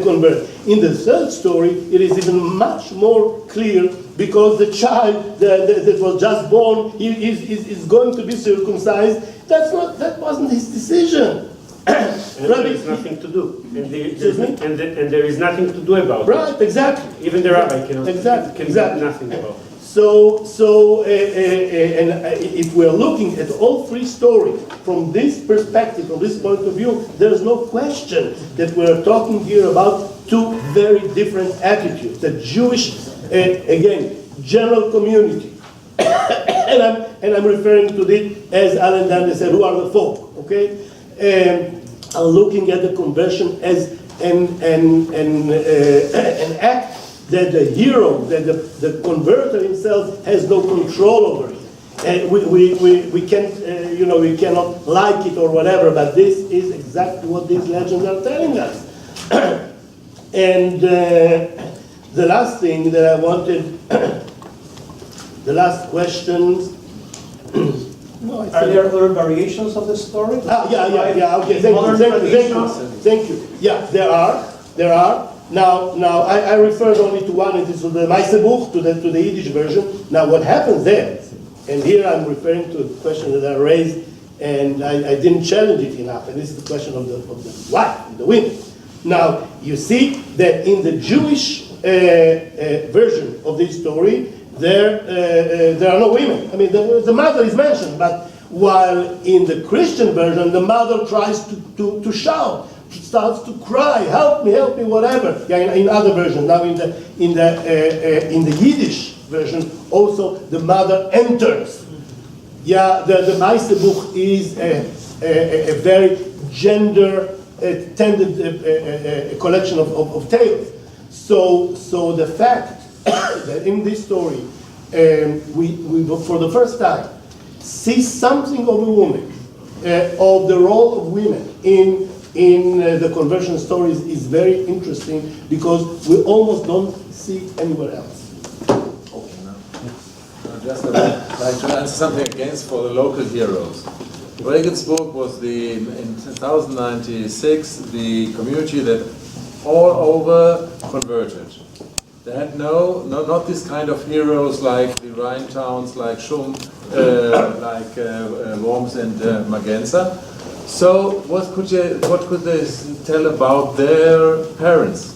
Speaker 2: convert. In the third story, it is even much more clear, because the child that was just born is going to be circumcised. That wasn't his decision.
Speaker 4: And there is nothing to do. And there is nothing to do about it.
Speaker 2: Right, exactly.
Speaker 4: Even the rabbi cannot do nothing about it.
Speaker 2: So if we're looking at all three stories from this perspective, from this point of view, there's no question that we're talking here about two very different attitudes. The Jewish, again, general community. and I'm referring to this, as Alan Daniel said, who are the folk, okay? I'm looking at the conversion as an act that the hero, that the converter himself has no control over it. And we can't, we cannot like it or whatever, but this is exactly what these legends are telling us. And the last thing that I wanted, the last questions. No,
Speaker 5: Are there other variations of the story?
Speaker 2: Yeah, okay, thank you. Yeah, there are. Now, I referred only to one, it is to the Meisebuch, to the Yiddish version. Now, what happens there, and here I'm referring to a question that I raised, and I didn't challenge it enough, and this is the question of the wife, the women. Now, you see that in the Jewish version of this story, there are no women. I mean, the mother is mentioned, but while in the Christian version, the mother tries to shout, starts to cry, help me, whatever. Yeah, in other versions. Now in the Yiddish version, also the mother enters. Yeah, the Meisterbuch is a very gender-tended collection of tales. So the fact that in this story, we for the first time see something of a woman, of the role of women in the conversion stories is very interesting because we almost don't see anywhere else.
Speaker 3: I'd just like to answer something against for the local heroes. Regensburg was in 1096 the community that all over converted. They had not this kind of heroes like the Rhine towns, like Schum, like Worms and Magenza. So what could they tell about their parents?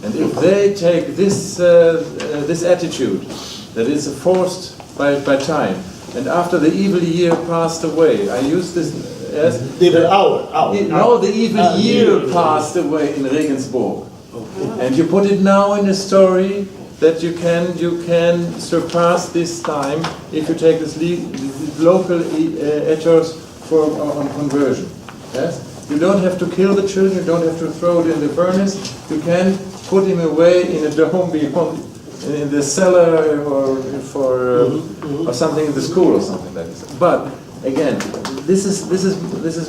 Speaker 3: And if they take this attitude that is forced by time, and after the evil year passed away, I use this as
Speaker 2: the evil
Speaker 3: year passed away in Regensburg. And you put it now in a story that you can surpass this time if you take this local ethos on conversion. Yes, you don't have to kill the children. You don't have to throw it in the furnace. You can put him away in a dome beyond, in the cellar or or something in the school or something like this. But again, this is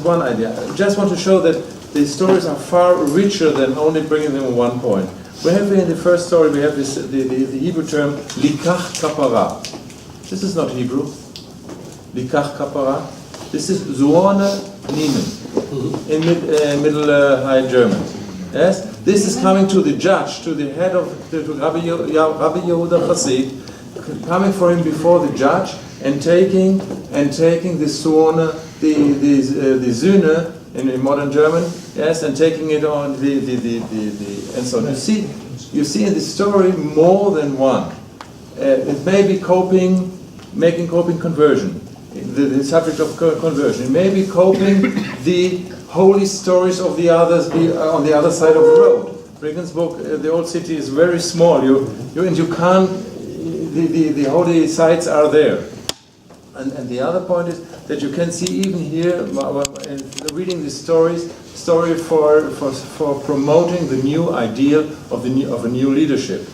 Speaker 3: one idea. I just want to show that the stories are far richer than only bringing them one point. We have in the first story, we have this, the Hebrew term, likach kapara. This is not Hebrew. Likach kapara. This is zuone nehmen in Middle High German. Yes? This is coming to the judge, to the head of, to Rabbi Yehuda Chassid, coming for him before the judge and taking the zuone, the Sühne, in modern German, yes, and taking it on and so on. You see in the story more than one. It may be making coping conversion, the subject of conversion. It may be coping the holy stories of the others on the other side of the road. Regensburg, the old city, is very small. You can't. The holy sites are there. And the other point is that you can see even here, reading these story for promoting the new ideal of a new leadership.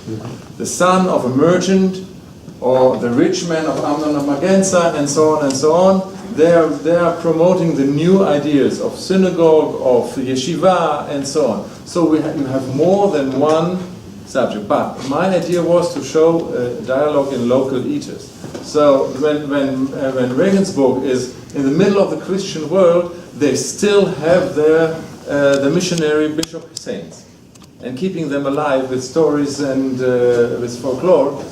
Speaker 3: The son of a merchant, or the rich man of Amnon of Magenza, and so on. They are promoting the new ideas of synagogue, of yeshiva, and so on. So you have more than one subject. But my idea was to show dialogue in local ethos. So when Regensburg is in the middle of the Christian world, they still have the missionary bishop saints, and keeping them alive with stories and with folklore.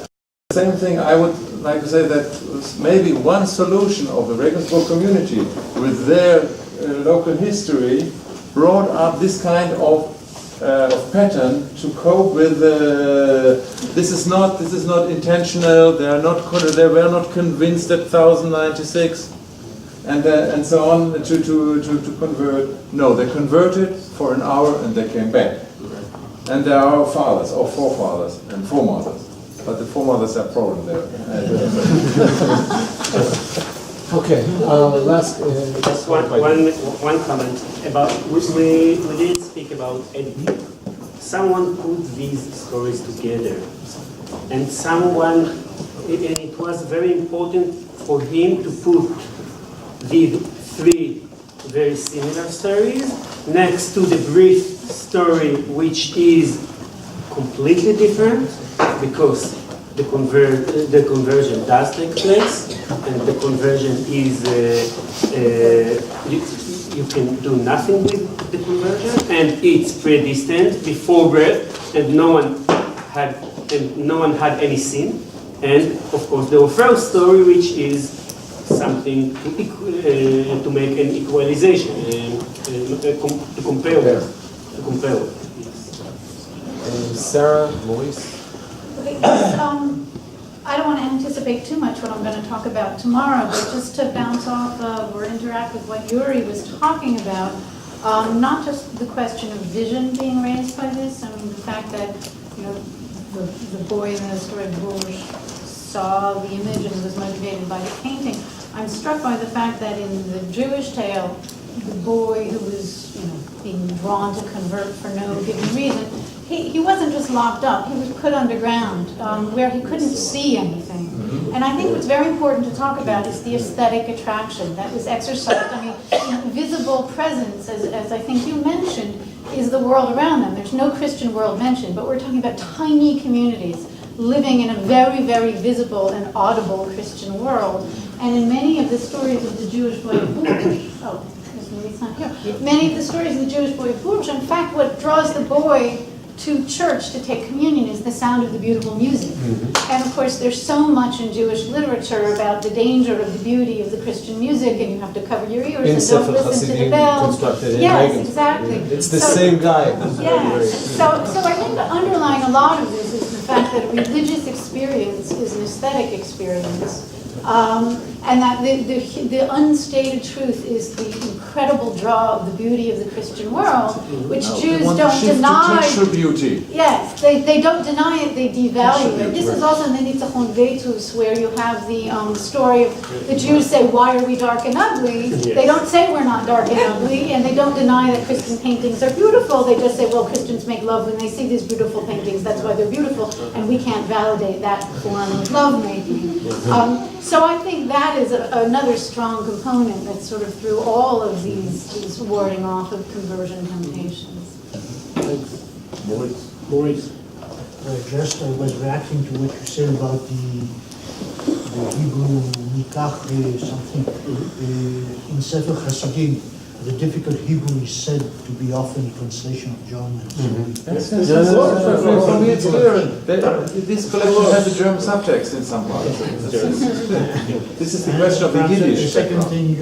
Speaker 3: The same thing I would like to say, that maybe one solution of the Regensburg community with their local history brought up this kind of pattern to cope with. This is not intentional. They were not convinced at 1096 and so on to convert. No, they converted for an hour and they came back. And they are our fathers, or forefathers and foremothers. But the foremothers have problem there.
Speaker 1: Okay, last,
Speaker 4: Just one comment about, we didn't speak about editing. Someone put these stories together, and it was very important for him to put the three very similar stories next to the brief story, which is completely different, because the conversion does take place, and the conversion is you can do nothing with the conversion, and it's predestined before birth, and no one had any sin, and of course the first story, which is something to make an equalization, to compare.
Speaker 1: Sarah, Maurice?
Speaker 12: I don't want to anticipate too much what I'm going to talk about tomorrow, but just to bounce off of or interact with what Yuri was talking about, not just the question of vision being raised by this, I mean the fact that, you know, the boy in the story of Bourges saw the image and was motivated by the painting. I'm struck by the fact that in the Jewish tale, the boy who was, you know, being drawn to convert for no given reason, he wasn't just locked up, he was put underground, where he couldn't see anything. And I think what's very important to talk about is the aesthetic attraction that was exercised. I mean, visible presence, as I think you mentioned, is the world around them. There's no Christian world mentioned, but we're talking about tiny communities living in a very, very visible and audible Christian world. And in many of the stories of the Jewish boy of Bourges, it's not here. Many of the stories of the Jewish boy of Bourges, in fact, what draws the boy to church to take communion is the sound of the beautiful music. And of course, there's so much in Jewish literature about the danger of the beauty of the Christian music, and you have to cover your ears and don't listen to the bells. Yes, exactly.
Speaker 1: It's the same guy.
Speaker 12: Yes. So I think underlying a lot of this is the fact that a religious experience is an aesthetic experience. And that the unstated truth is the incredible draw of the beauty of the Christian world, which Jews don't deny.
Speaker 3: Beauty.
Speaker 12: Yes, they don't deny it, they devalue it. This is also in the Nitzachon Vetus, where you have the story of the Jews say, why are we dark and ugly? They don't say we're not dark and ugly, and they don't deny that Christian paintings are beautiful. They just say, well, Christians make love when they see these beautiful paintings, that's why they're beautiful, and we can't validate that form of lovemaking. So I think that is another strong component that's sort of through all of these warding off of conversion temptations.
Speaker 1: Maurice.
Speaker 13: Just I was reacting to what you said about the Hebrew nikach something. In Sefer Hasidim, the difficult Hebrew is said to be often a translation of German.
Speaker 3: For me, it's clear. This collection has a German subtext in some parts. This is the question of the Yiddish.
Speaker 13: The second thing,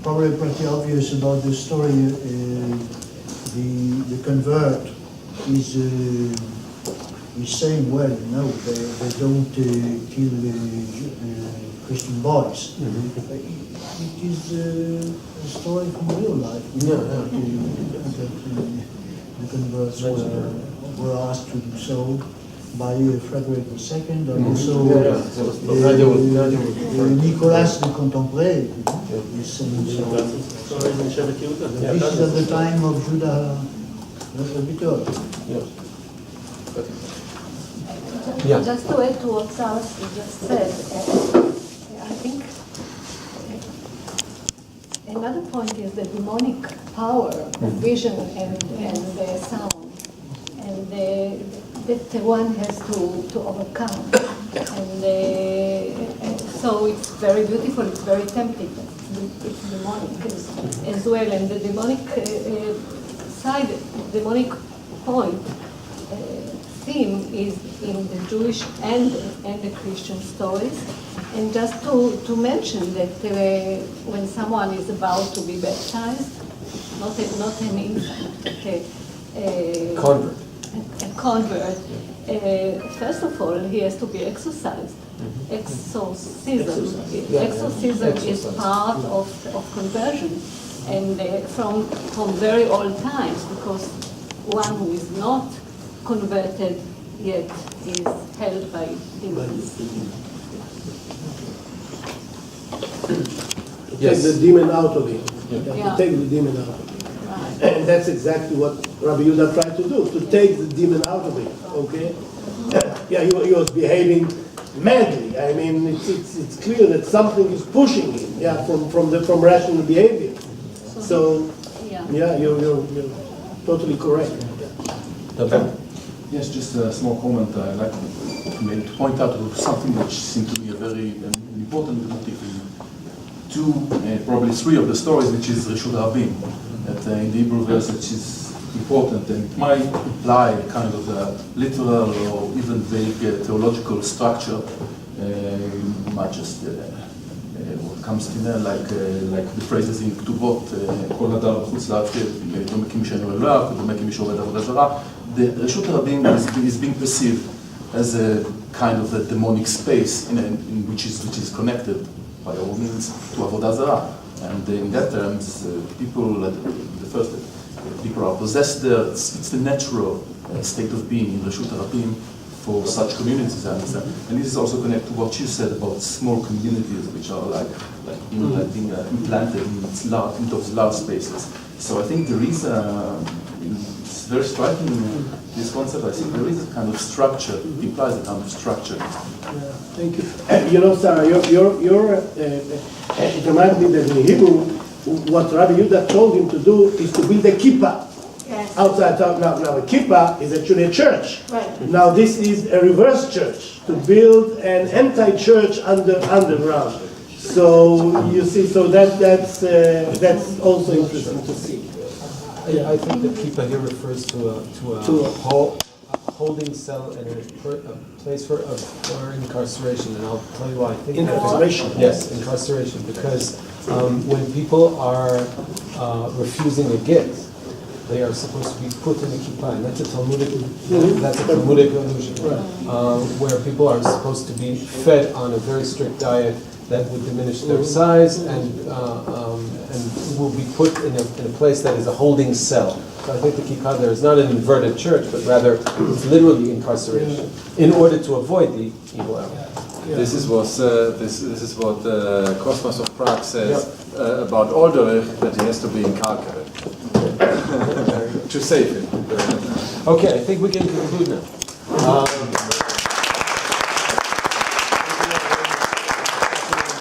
Speaker 13: probably pretty obvious about this story, the convert is saying, well, no, they don't kill Christian boys. It is a story from real life. The converts were asked to do so by Frederick II, and also Nicolas de Contemplé is saying so. This is at the time of Judah Vitor.
Speaker 7: Just to add to what Sarah just said, I think another point is the demonic power of vision and sound, and that one has to overcome. And so it's very beautiful, it's very tempting. It's demonic as well, and the demonic side, demonic point, theme is in the Jewish and the Christian stories. And just to mention that when someone is about to be baptized, not an infant, a convert, first of all, he has to be exorcised. Exorcism is part of conversion, and from very old times, because one who is not converted yet is held by demons.
Speaker 2: Take the demon out of it.
Speaker 7: Yeah.
Speaker 2: Take the demon out of it.
Speaker 7: Right.
Speaker 2: And that's exactly what Rabbi Yehuda tried to do, to take the demon out of it, okay? Yeah, he was behaving madly. I mean, it's clear that something is pushing him, yeah, from rational behavior. So, yeah, you're totally correct.
Speaker 14: Yes, just a small comment. I'd like to point out something which seemed to be a very important motif in probably three of the stories, which is Reshut Rabim, that in the Hebrew verse, which is important, and it might imply kind of a literal or even vague theological structure, not just what comes to me, like the phrases in Ktubot, כל אדם חוץ לארץ, דומה כמי שאינו אלוהיו, דומה כמי שעובד עבודה זרה. The Reshut Rabim is being perceived as a kind of a demonic space in which is connected by all means to Avodah Zarah. And in that terms, people are possessed there. It's the natural state of being in Reshut Rabim for such communities, I understand. And this is also connected to what you said about small communities, which are being implanted in those large spaces. So I think there is it's very striking, this concept. I think there is a kind of structure, it implies a kind of structure.
Speaker 2: Thank you. You know, Sarah, it reminds me that in Hebrew, what Rabbi Yehuda told him to do is to build a kippah.
Speaker 12: Yes.
Speaker 2: Outside town. Now a kippah is actually a church.
Speaker 12: Right.
Speaker 2: Now this is a reverse church, to build an anti-church underground. So you see, so that's also interesting to see.
Speaker 1: I think the kippah here refers to a holding cell and a place for incarceration, and I'll tell you why I think
Speaker 2: incarceration.
Speaker 1: Yes, incarceration, because when people are refusing a get, they are supposed to be put in a kippah, and that's a Talmudic illusion, where people are supposed to be fed on a very strict diet that would diminish their size and will be put in a place that is a holding cell. So I think the kippah there is not an inverted church, but rather it's literally incarceration in order to avoid the evil hour.
Speaker 3: This is what Cosmos of Prague says about Olderich, that he has to be incarcerated to save him.
Speaker 1: Okay, I think we can conclude now.